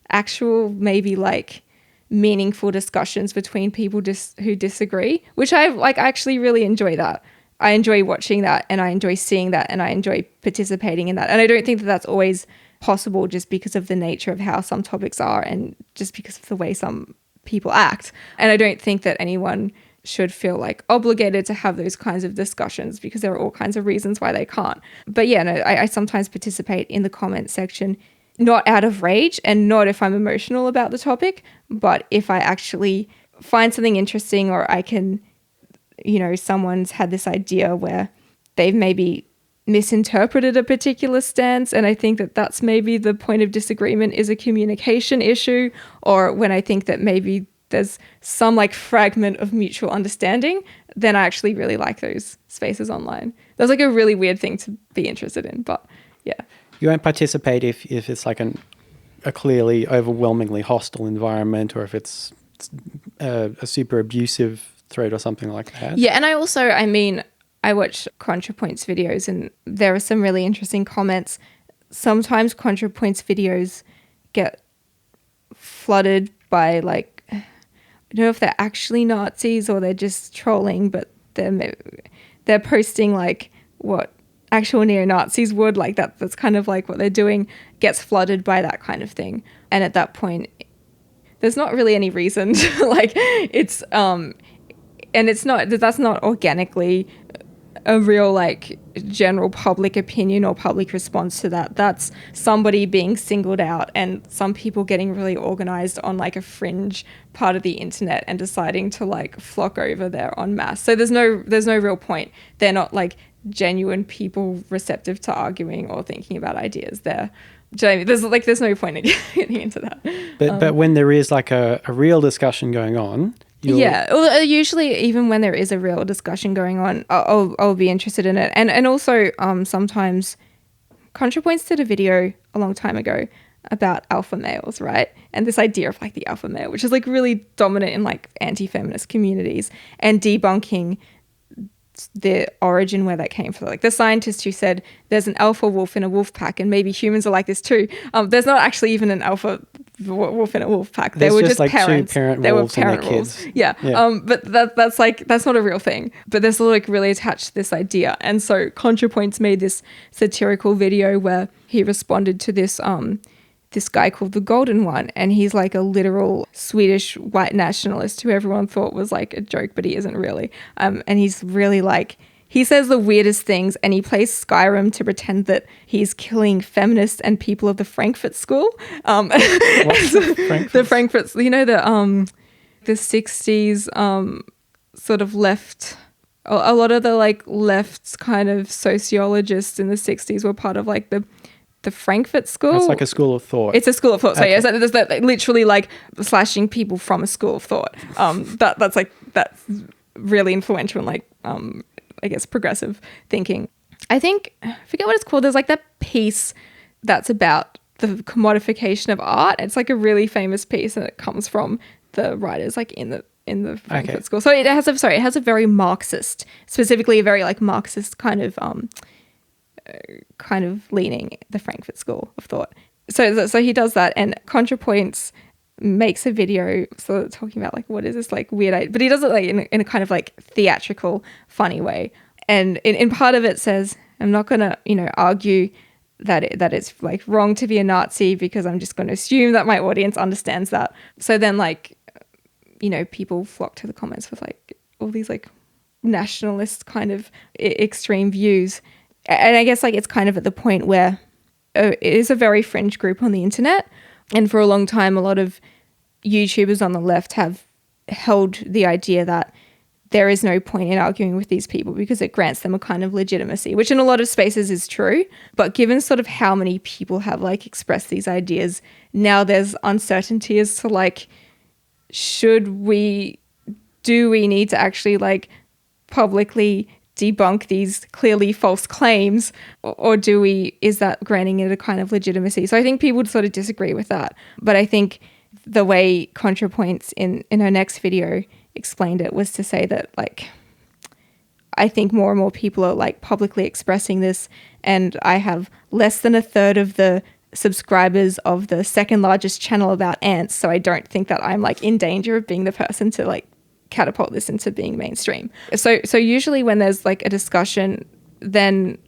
Speaker 2: actual maybe like meaningful discussions between people who disagree, which I actually really enjoy that. I enjoy watching that, and I enjoy seeing that, and I enjoy participating in that. And I don't think that that's always possible just because of the nature of how some topics are and just because of the way some people act. And I don't think that anyone should feel like obligated to have those kinds of discussions, because there are all kinds of reasons why they can't. But yeah, no, I sometimes participate in the comment section not out of rage and not if I'm emotional about the topic, but if I actually find something interesting, or I can, someone's had this idea where they've maybe misinterpreted a particular stance, and I think that that's maybe the point of disagreement is a communication issue, or when I think that maybe there's some like fragment of mutual understanding, then I actually really like those spaces online. That's like a really weird thing to be interested in, but yeah.
Speaker 1: You won't participate if it's like a clearly overwhelmingly hostile environment, or if it's a super abusive thread or something like that.
Speaker 2: Yeah, and I watch ContraPoints videos, and there are some really interesting comments. Sometimes ContraPoints videos get flooded by like, I don't know if they're actually Nazis or they're just trolling, but they're posting like what actual neo-Nazis would, like that's kind of like what they're doing, gets flooded by that kind of thing. And at that point, there's not really any reason to like, it's and that's not organically a real like general public opinion or public response to that. That's somebody being singled out and some people getting really organized on like a fringe part of the internet and deciding to like flock over there en masse. So there's no real point. They're not like genuine people receptive to arguing or thinking about ideas there. Do you know what I mean? There's no point in getting into that.
Speaker 1: But when there is like a real discussion going on,
Speaker 2: usually even when there is a real discussion going on, I'll be interested in it. And also sometimes ContraPoints did a video a long time ago about alpha males, right? And this idea of like the alpha male, which is like really dominant in like anti-feminist communities, and debunking the origin where that came from. Like the scientist who said there's an alpha wolf in a wolf pack and maybe humans are like this too. There's not actually even an alpha wolf in a wolf pack. They were just like parents. They were parent wolves. Yeah. But that's not a real thing. But there's like really attached to this idea. And so ContraPoints made this satirical video where he responded to this guy called the Golden One, and he's like a literal Swedish white nationalist who everyone thought was like a joke, but he isn't really. And he's really like, he says the weirdest things, and he plays Skyrim to pretend that he's killing feminists and people of the Frankfurt School.
Speaker 1: What's the
Speaker 2: Frankfurt, the 60s sort of left. A lot of the like left kind of sociologists in the 60s were part of like the Frankfurt School.
Speaker 1: It's like a school of thought.
Speaker 2: It's a school of thought. So yeah, so there's that like, literally like slashing people from a school of thought. That's really influential in like I guess progressive thinking. I forget what it's called. There's like that piece that's about the commodification of art. It's like a really famous piece, and it comes from the writers like in the Frankfurt School. So it has a very Marxist, specifically a very like Marxist kind of leaning, the Frankfurt School of Thought. So he does that, and ContraPoints makes a video sort of talking about like, what is this like weird, but he does it like in a kind of like theatrical, funny way. And in part of it says, I'm not going to, argue that it's like wrong to be a Nazi because I'm just going to assume that my audience understands that. So then like, people flock to the comments with like all these like nationalist kind of extreme views. And I guess like it's kind of at the point where it is a very fringe group on the internet. And for a long time, a lot of YouTubers on the left have held the idea that there is no point in arguing with these people because it grants them a kind of legitimacy, which in a lot of spaces is true. But given sort of how many people have like expressed these ideas, now there's uncertainty as to like, do we need to actually like publicly debunk these clearly false claims, or is that granting it a kind of legitimacy? So I think people would sort of disagree with that. But I think the way ContraPoints in her next video explained it was to say that like, I think more and more people are like publicly expressing this, and I have less than a third of the subscribers of the second largest channel about ants, so I don't think that I'm like in danger of being the person to like catapult this into being mainstream. So usually when there's like a discussion, then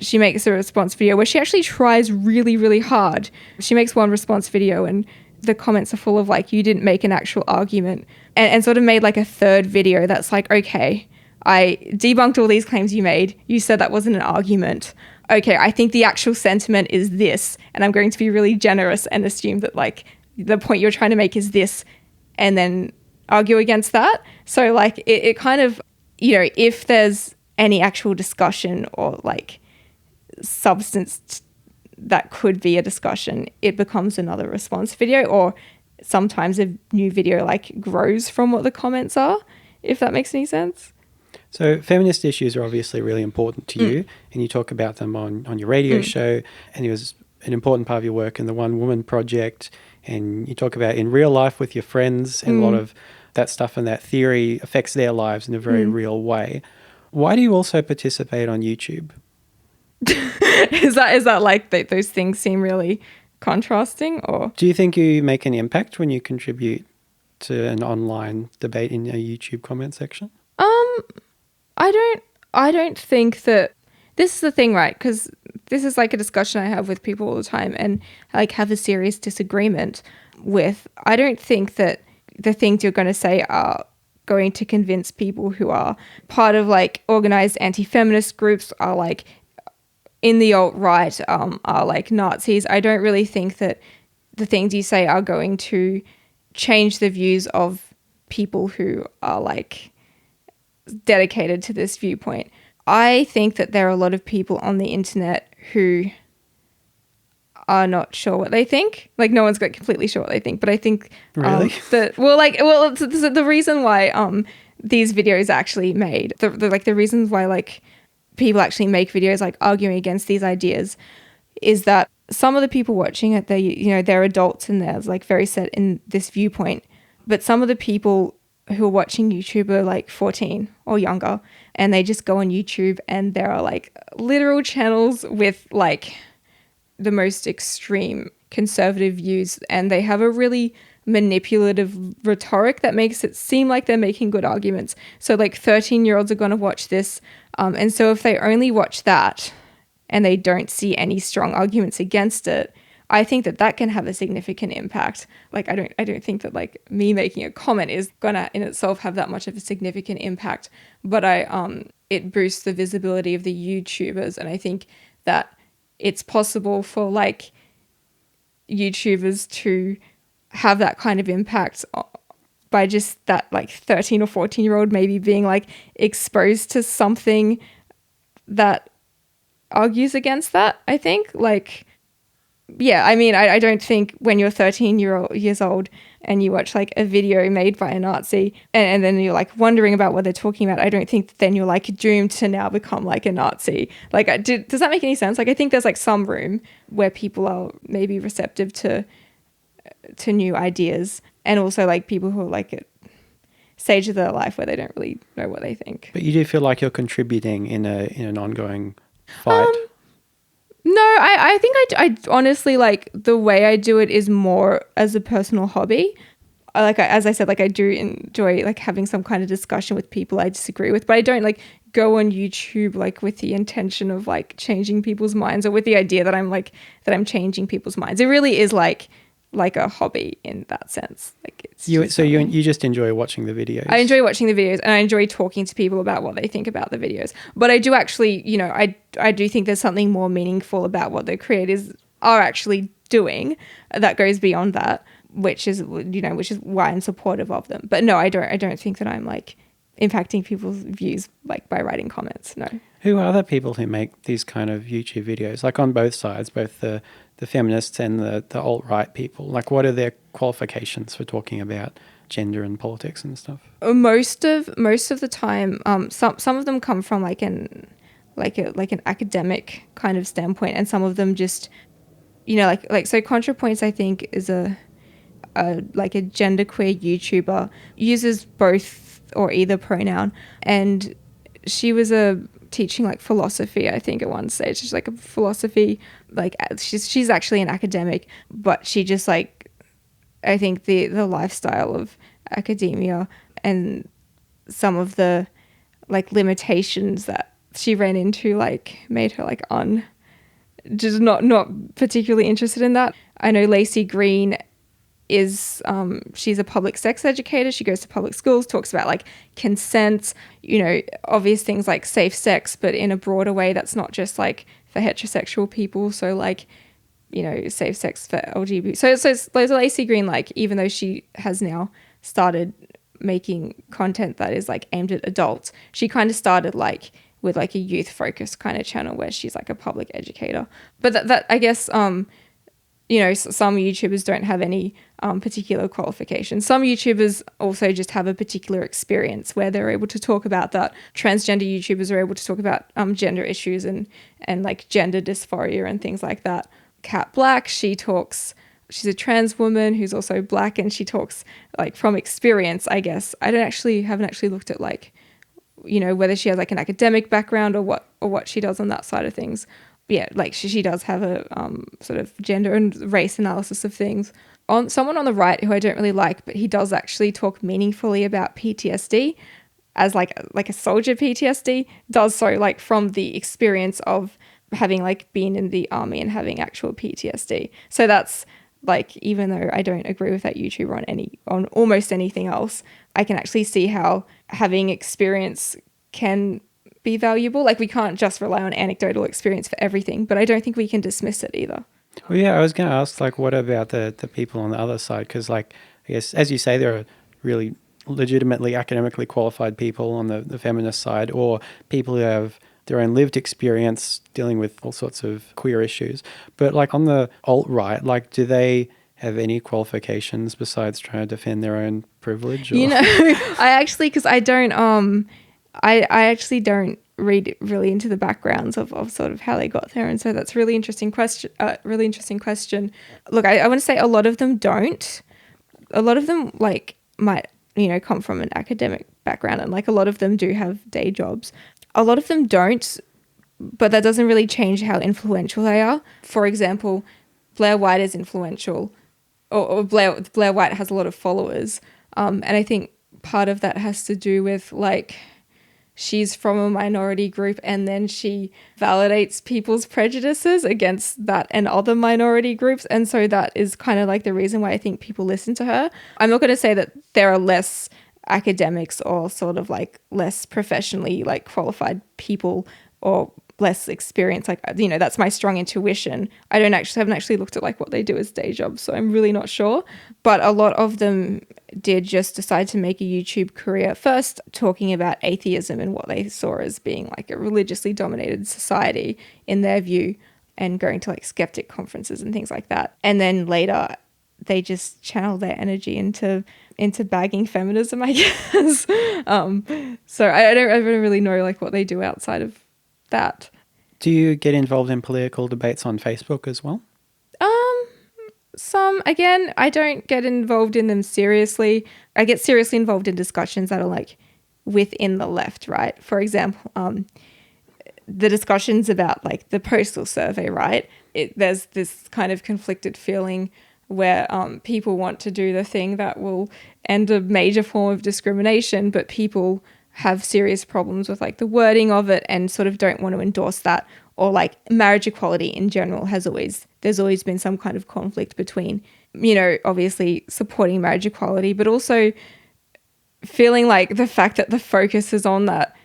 Speaker 2: she makes a response video where she actually tries really, really hard. She makes one response video and the comments are full of like, you didn't make an actual argument, and sort of made like a third video that's like, okay, I debunked all these claims you made. You said that wasn't an argument. okay, I think the actual sentiment is this, and I'm going to be really generous and assume that like the point you're trying to make is this, and then argue against that. So like it kind of, if there's any actual discussion or like substance that could be a discussion, it becomes another response video, or sometimes a new video like grows from what the comments are, if that makes any sense.
Speaker 1: So feminist issues are obviously really important to you, and you talk about them on your radio show, and it was an important part of your work in the One Woman Project, and you talk about in real life with your friends, and a lot of that stuff and that theory affects their lives in a very real way. Why do you also participate on YouTube?
Speaker 2: Is that like those things seem really contrasting, or
Speaker 1: do you think you make an impact when you contribute to an online debate in a YouTube comment section?
Speaker 2: I don't think that this is the thing, right? Because this is like a discussion I have with people all the time, and I like have a serious disagreement with. I don't think that the things you're going to say are going to convince people who are part of like organized anti-feminist groups, are like in the alt-right, are like Nazis. I don't really think that the things you say are going to change the views of people who are like dedicated to this viewpoint. I think that there are a lot of people on the internet who are not sure what they think. Like no one's got completely sure what they think, but I think
Speaker 1: really
Speaker 2: the reason why these videos are actually made, the reasons why like people actually make videos like arguing against these ideas, is that some of the people watching it, they're adults and they're like very set in this viewpoint, but some of the people who are watching YouTube are like 14 or younger, and they just go on YouTube and there are like literal channels with like the most extreme conservative views, and they have a really manipulative rhetoric that makes it seem like they're making good arguments. So like 13-year-olds are going to watch this, and so if they only watch that and they don't see any strong arguments against it, I think that can have a significant impact. Like I don't think that like me making a comment is gonna in itself have that much of a significant impact, but it boosts the visibility of the YouTubers, and I think that it's possible for like YouTubers to have that kind of impact by just that like 13 or 14-year-old maybe being like exposed to something that argues against that. I think like, yeah, I mean, I don't think when you're 13 years old and you watch like a video made by a Nazi and then you're like wondering about what they're talking about, I don't think that then you're like doomed to now become like a Nazi. Like, does that make any sense? Like, I think there's like some room where people are maybe receptive to new ideas, and also like people who are like at stage of their life where they don't really know what they think.
Speaker 1: But you do feel like you're contributing in an ongoing fight.
Speaker 2: No, I think I honestly, like, the way I do it is more as a personal hobby. As I said, like, I do enjoy, like, having some kind of discussion with people I disagree with, but I don't, like, go on YouTube, like, with the intention of, like, changing people's minds, or with the idea that I'm changing people's minds. It really is, like a hobby in that sense. Like, it's
Speaker 1: you just enjoy watching the videos.
Speaker 2: I enjoy watching the videos, and I enjoy talking to people about what they think about the videos. But I do actually, I do think there's something more meaningful about what the creators are actually doing that goes beyond that, which is why I'm supportive of them. But no, I don't think that I'm like impacting people's views like by writing comments. No.
Speaker 1: Who are the people who make these kind of YouTube videos? Like on both sides, both the feminists and the alt-right people. Like, what are their qualifications for talking about gender and politics and stuff? Most
Speaker 2: of the time, some of them come from like an academic kind of standpoint, and some of them just, so ContraPoints, I think, is a genderqueer YouTuber, uses both or either pronoun, and she was teaching like philosophy, I think, at one stage. She's like a philosophy, like she's actually an academic, but she just like, I think the lifestyle of academia and some of the like limitations that she ran into like made her like just not particularly interested in that. I know Lacey Green is she's a public sex educator. She goes to public schools, talks about like consent, obvious things like safe sex, but in a broader way that's not just like for heterosexual people. So like, you know, safe sex for LGBT. So Lacey Green, like, even though she has now started making content that is like aimed at adults, she kind of started like with like a youth focused kind of channel where she's like a public educator. But that I guess, you know, some YouTubers don't have any particular qualifications. Some YouTubers also just have a particular experience where they're able to talk about that. Transgender YouTubers are able to talk about gender issues and like gender dysphoria and things like that. Kat Black, she's a trans woman who's also Black, and she talks like from experience, I guess. I haven't actually looked at like, you know, whether she has like an academic background or what she does on that side of things. Yeah, like she does have a sort of gender and race analysis of things. On someone on the right who I don't really like, but he does actually talk meaningfully about PTSD as like a soldier PTSD, does so like from the experience of having like been in the army and having actual PTSD. So that's like, even though I don't agree with that YouTuber on almost anything else, I can actually see how having experience can be valuable. Like, we can't just rely on anecdotal experience for everything, but I don't think we can dismiss it either.
Speaker 1: Well, yeah, I was going to ask, like, what about the people on the other side? Because, like, I guess, as you say, there are really legitimately academically qualified people on the feminist side, or people who have their own lived experience dealing with all sorts of queer issues. But, like, on the alt-right, like, do they have any qualifications besides trying to defend their own privilege? Or?
Speaker 2: You know, I actually, because I don't... I actually don't read really into the backgrounds of sort of how they got there, and so that's a really interesting question. Look, I want to say a lot of them don't. A lot of them like might, you know, come from an academic background, and like a lot of them do have day jobs. A lot of them don't, but that doesn't really change how influential they are. For example, Blair White is influential, or Blair White has a lot of followers, and I think part of that has to do with like, she's from a minority group, and then she validates people's prejudices against that and other minority groups. And so that is kind of like the reason why I think people listen to her. I'm not going to say that there are less academics or sort of like less professionally like qualified people or less experience. Like, you know, that's my strong intuition. Haven't actually looked at like what they do as day jobs, so I'm really not sure. But a lot of them did just decide to make a YouTube career first talking about atheism and what they saw as being like a religiously dominated society in their view, and going to like skeptic conferences and things like that. And then later they just channel their energy into bagging feminism, I guess. So I don't really know like what they do outside of that.
Speaker 1: Do you get involved in political debates on Facebook as well?
Speaker 2: Some. Again, I don't get involved in them seriously. I get seriously involved in discussions that are like within the left, right? For example, the discussions about like the postal survey, right? There's this kind of conflicted feeling where people want to do the thing that will end a major form of discrimination, but people have serious problems with like the wording of it and sort of don't want to endorse that. Or like marriage equality in general there's always been some kind of conflict between, you know, obviously supporting marriage equality, but also feeling like the fact that the focus is on that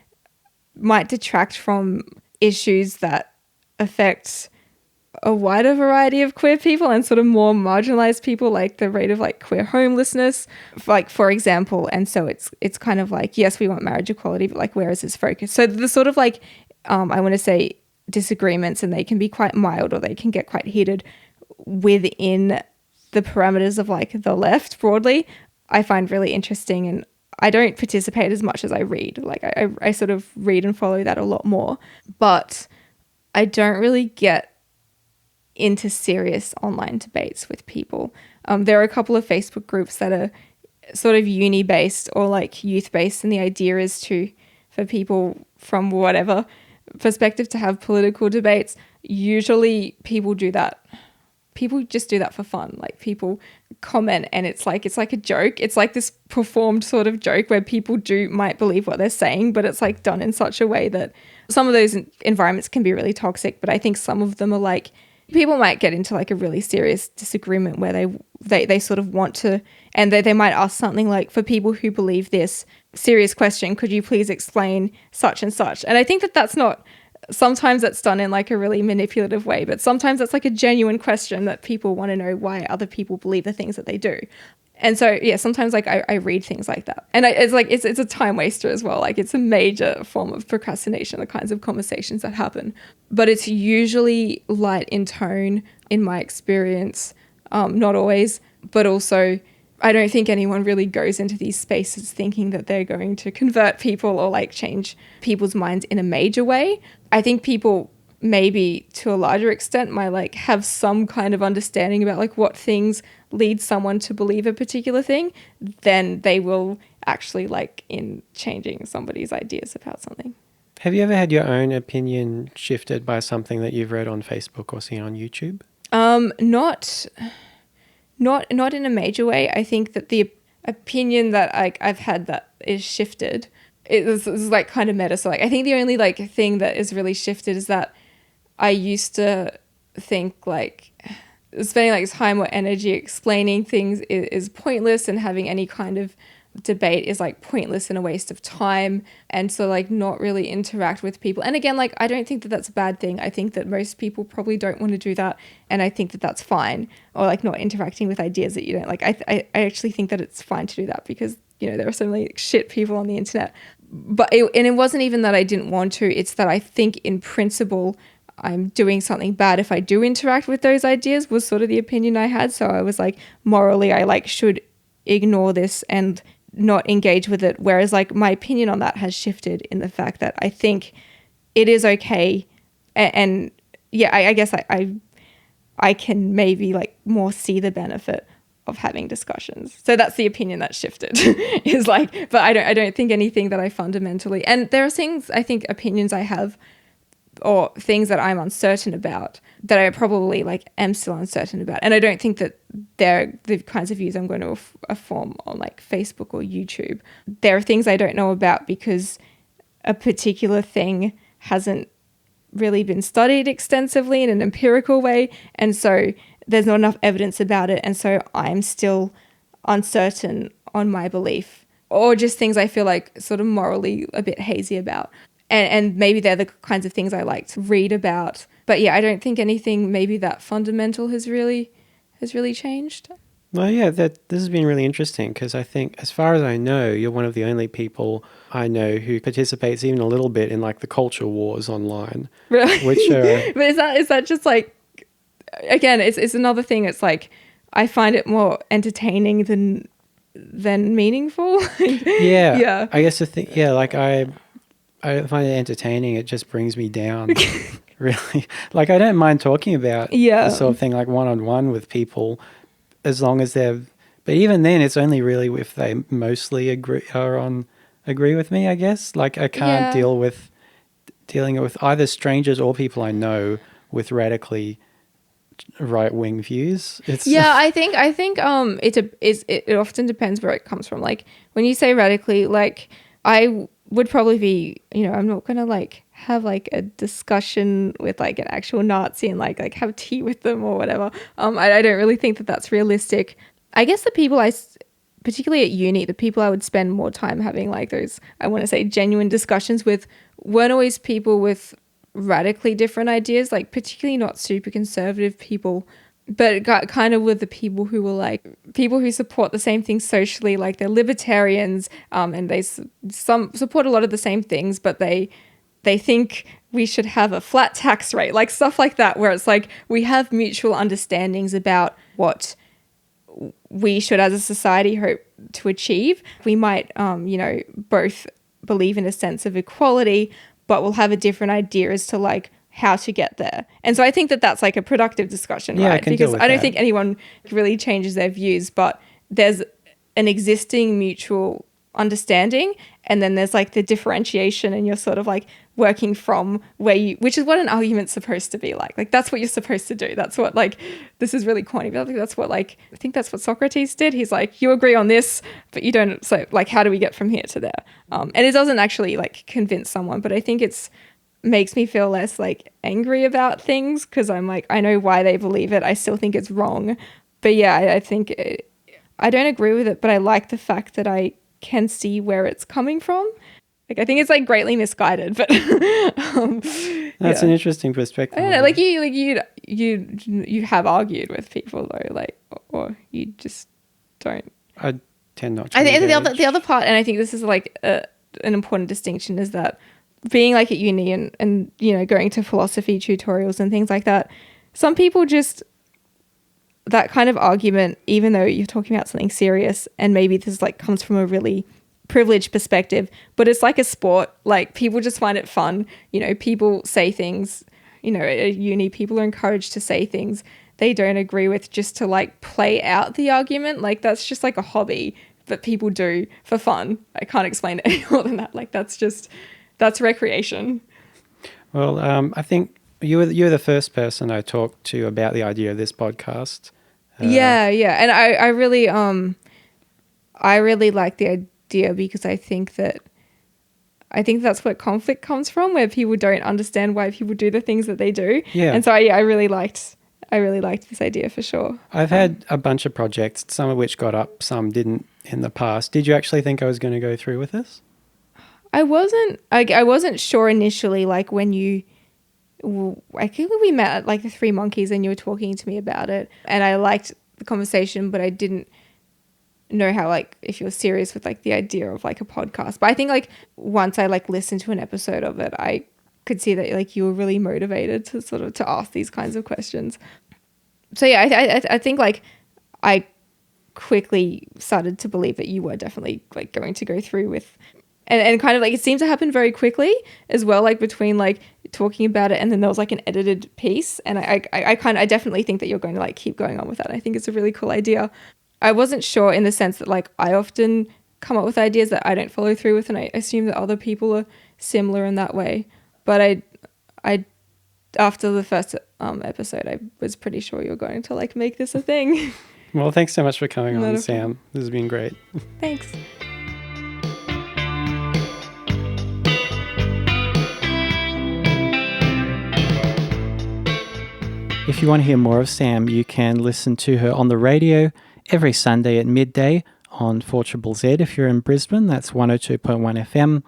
Speaker 2: might detract from issues that affect a wider variety of queer people and sort of more marginalized people, like the rate of like queer homelessness, like for example. And so it's kind of like, yes, we want marriage equality, but like, where is this focus? So the sort of like, I want to say disagreements, and they can be quite mild or they can get quite heated within the parameters of like the left broadly, I find really interesting. And I don't participate as much as I read. Like I sort of read and follow that a lot more, but I don't really get into serious online debates with people. There are a couple of Facebook groups that are sort of uni-based or like youth-based, and the idea is for people from whatever perspective to have political debates. Usually people do that. People just do that for fun. Like, people comment and it's like a joke. It's like this performed sort of joke where people might believe what they're saying, but it's like done in such a way that some of those environments can be really toxic. But I think some of them are like, people might get into like a really serious disagreement where they sort of want to, and they might ask something like, for people who believe this serious question, could you please explain such and such? And I think that that's not sometimes that's done in like a really manipulative way, but sometimes it's like a genuine question that people want to know why other people believe the things that they do. And so, yeah, sometimes like I read things like that. And it's like, it's a time waster as well. Like it's a major form of procrastination, the kinds of conversations that happen. But it's usually light in tone in my experience. Not always, but also I don't think anyone really goes into these spaces thinking that they're going to convert people or like change people's minds in a major way. I think people maybe to a larger extent might like have some kind of understanding about like what things lead someone to believe a particular thing, then they will actually like in changing somebody's ideas about something.
Speaker 1: Have you ever had your own opinion shifted by something that you've read on Facebook or seen on YouTube?
Speaker 2: Not in a major way. I think that the opinion that I've had that is shifted is like kind of meta. So like I think the only like thing that is really shifted is that I used to think like spending like time or energy explaining things is pointless, and having any kind of debate is like pointless and a waste of time, and so like not really interact with people. And again, like I don't think that that's a bad thing. I think that most people probably don't want to do that, and I think that that's fine. Or like not interacting with ideas that you don't like. I actually think that it's fine to do that, because you know there are so many shit people on the internet. But it wasn't even that I didn't want to, it's that I think in principle I'm doing something bad if I do interact with those ideas, was sort of the opinion I had. So I was like, morally, I like should ignore this and not engage with it. Whereas like my opinion on that has shifted in the fact that I think it is okay. And yeah, I guess I can maybe like more see the benefit of having discussions. So that's the opinion that shifted is like, but I don't think anything that I fundamentally, and there are things, I think opinions I have or things that I'm uncertain about that I probably like am still uncertain about. And I don't think that they're the kinds of views I'm going to form on like Facebook or YouTube. There are things I don't know about because a particular thing hasn't really been studied extensively in an empirical way. And so there's not enough evidence about it. And so I'm still uncertain on my belief, or just things I feel like sort of morally a bit hazy about. And maybe they're the kinds of things I like to read about. But yeah, I don't think anything maybe that fundamental has really changed.
Speaker 1: Well, yeah, this has been really interesting, because I think, as far as I know, you're one of the only people I know who participates even a little bit in like the culture wars online.
Speaker 2: Really?
Speaker 1: Which are...
Speaker 2: But is that just like, again, it's another thing. It's like I find it more entertaining than meaningful.
Speaker 1: Yeah.
Speaker 2: Yeah.
Speaker 1: I guess the thing, yeah, like I find it entertaining. It just brings me down. Really. Like I don't mind talking about the sort of thing like one-on-one with people, as long as but even then it's only really if they mostly agree with me, I guess. Like I can't dealing with either strangers or people I know with radically right-wing views.
Speaker 2: I think it often depends where it comes from. Like when you say radically, like I would probably be, I'm not gonna like have like a discussion with like an actual Nazi and like have tea with them or whatever. I don't really think that that's realistic. I guess the people particularly at uni, the people I would spend more time having like those, I want to say, genuine discussions with, weren't always people with radically different ideas, like particularly not super conservative people, but kind of with the people who were like people who support the same things socially, like they're libertarians, and they support a lot of the same things, but they think we should have a flat tax rate, like stuff like that, where it's like we have mutual understandings about what we should as a society hope to achieve. We might, both believe in a sense of equality, but we'll have a different idea as to like how to get there. And so I think that that's like a productive discussion, right? Because I don't think anyone really changes their views, but there's an existing mutual understanding, and then there's like the differentiation, and you're sort of like working from which is what an argument's supposed to be like. Like that's what you're supposed to do. That's what like, this is really corny, but I think that's what like, I think that's what Socrates did. He's like, you agree on this, but you don't. So like, how do we get from here to there? And it doesn't actually like convince someone, but I think makes me feel less like angry about things, because I'm like, I know why they believe it. I still think it's wrong. But yeah, I think I don't agree with it, but I like the fact that I can see where it's coming from. Like I think it's like greatly misguided, but
Speaker 1: no, That's an interesting perspective.
Speaker 2: I don't know, like you have argued with people though, like, or you just don't.
Speaker 1: I tend not to.
Speaker 2: I think the other part, and I think this is like an important distinction, is that being like at uni and going to philosophy tutorials and things like that, some people just, that kind of argument, even though you're talking about something serious and maybe this like comes from a really privileged perspective, but it's like a sport, like people just find it fun. People say things, at uni, people are encouraged to say things they don't agree with just to like play out the argument. Like that's just like a hobby that people do for fun. I can't explain it any more than that. Like that's recreation.
Speaker 1: Well, I think you were the first person I talked to about the idea of this podcast.
Speaker 2: Yeah, and I really like the idea because I think that's where conflict comes from, where people don't understand why people do the things that they do.
Speaker 1: Yeah.
Speaker 2: And so I really liked this idea for sure.
Speaker 1: I've had a bunch of projects, some of which got up, some didn't in the past. Did you actually think I was going to go through with this?
Speaker 2: I wasn't sure initially, like when I think we met at like the Three Monkeys and you were talking to me about it and I liked the conversation, but I didn't know how, like, if you're serious with like the idea of like a podcast. But I think like once I like listened to an episode of it, I could see that like you were really motivated to sort of to ask these kinds of questions. So yeah, I think like I quickly started to believe that you were definitely like going to go through with, and kind of like it seemed to happen very quickly as well, like between like talking about it and then there was like an edited piece, and I definitely think that you're going to like keep going on with that. I think it's a really cool idea. I wasn't sure in the sense that like I often come up with ideas that I don't follow through with, and I assume that other people are similar in that way. But I after the first episode, I was pretty sure you're going to like make this a thing.
Speaker 1: Well, thanks so much for coming on, Sam. This has been great.
Speaker 2: Thanks.
Speaker 1: If you want to hear more of Sam, you can listen to her on the radio every Sunday at midday on 4ZZZ. If you're in Brisbane, that's 102.1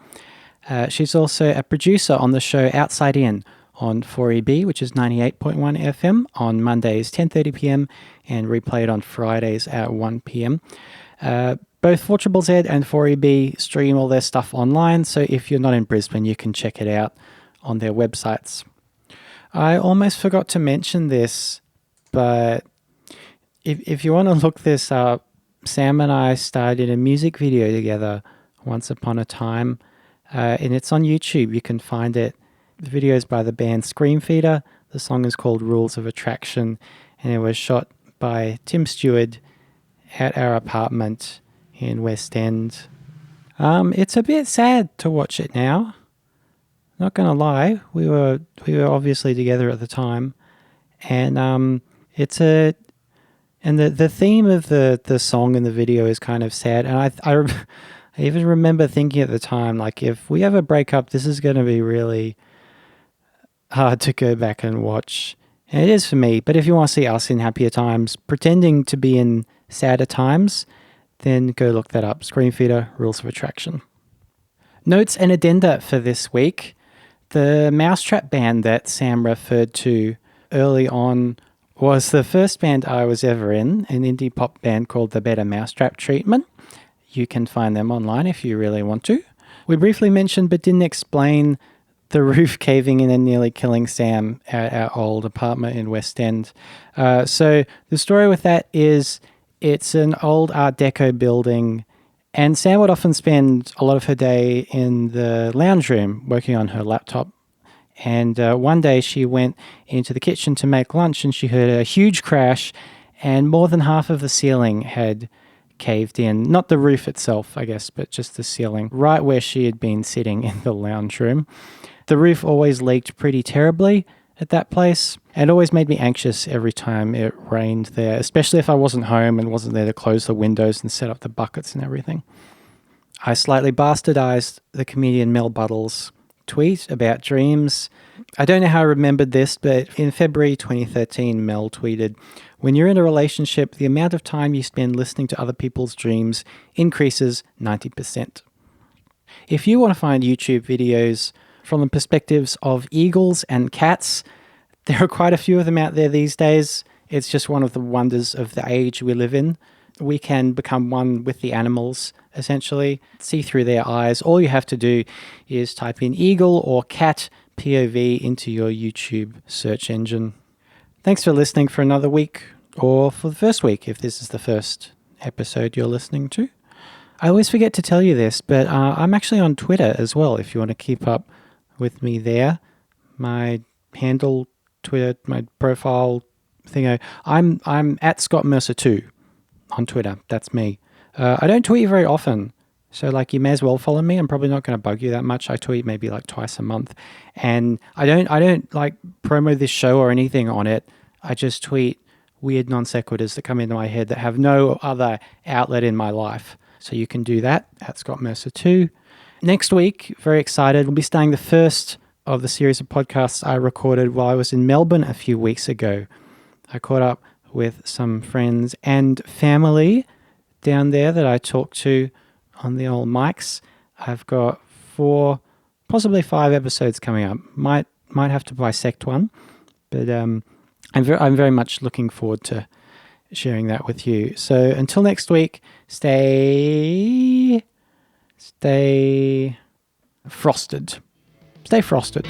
Speaker 1: FM. She's also a producer on the show Outside In on 4EB, which is 98.1 FM on Mondays 10:30 p.m. and replayed on Fridays at 1 p.m. Both 4ZZZ and 4EB stream all their stuff online, so if you're not in Brisbane, you can check it out on their websites. I almost forgot to mention this, but if you want to look this up, Sam and I started a music video together once upon a time, and it's on YouTube. You can find it. The video is by the band Scream Feeder. The song is called Rules of Attraction, and it was shot by Tim Stewart at our apartment in West End. It's a bit sad to watch it now. Not going to lie, we were obviously together at the time, and the theme of the song in the video is kind of sad, and I even remember thinking at the time, like, if we ever break up, this is going to be really hard to go back and watch. And it is for me, but if you want to see us in happier times, pretending to be in sadder times, then go look that up. Screen Feeder, Rules of Attraction. Notes and addenda for this week. The Mousetrap band that Sam referred to early on was the first band I was ever in, an indie pop band called The Better Mousetrap Treatment. You can find them online if you really want to. We briefly mentioned but didn't explain the roof caving in and nearly killing Sam at our old apartment in West End. So the story with that is it's an old Art Deco building, and Sam would often spend a lot of her day in the lounge room working on her laptop. And one day she went into the kitchen to make lunch and she heard a huge crash, and more than half of the ceiling had caved in. Not the roof itself, I guess, but just the ceiling, right where she had been sitting in the lounge room. The roof always leaked pretty terribly at that place, and always made me anxious every time it rained there, especially if I wasn't home and wasn't there to close the windows and set up the buckets and everything. I slightly bastardized the comedian Mel Buttle's tweet about dreams. I don't know how I remembered this, but in February 2013, Mel tweeted, "When you're in a relationship, the amount of time you spend listening to other people's dreams increases 90%. If you want to find YouTube videos from the perspectives of eagles and cats. There are quite a few of them out there these days. It's just one of the wonders of the age we live in. We can become one with the animals, essentially, see through their eyes. All you have to do is type in eagle or cat POV into your YouTube search engine. Thanks for listening for another week, or for the first week if this is the first episode you're listening to. I always forget to tell you this, but I'm actually on Twitter as well if you want to keep up with me there. My handle, Twitter, my profile thing, I'm at Scott Mercer 2 on Twitter. That's me. I don't tweet very often, so you may as well follow me. I'm probably not going to bug you that much. I tweet maybe twice a month, and I don't promo this show or anything on it. I just tweet weird non sequiturs that come into my head that have no other outlet in my life. So you can do that at Scott Mercer 2. Next week, very excited, we'll be starting the first of the series of podcasts I recorded while I was in Melbourne a few weeks ago. I caught up with some friends and family down there that I talked to on the old mics. I've got 4, possibly 5 episodes coming up. Might have to bisect one, but I'm very much looking forward to sharing that with you. So until next week, stay frosted. Stay frosted.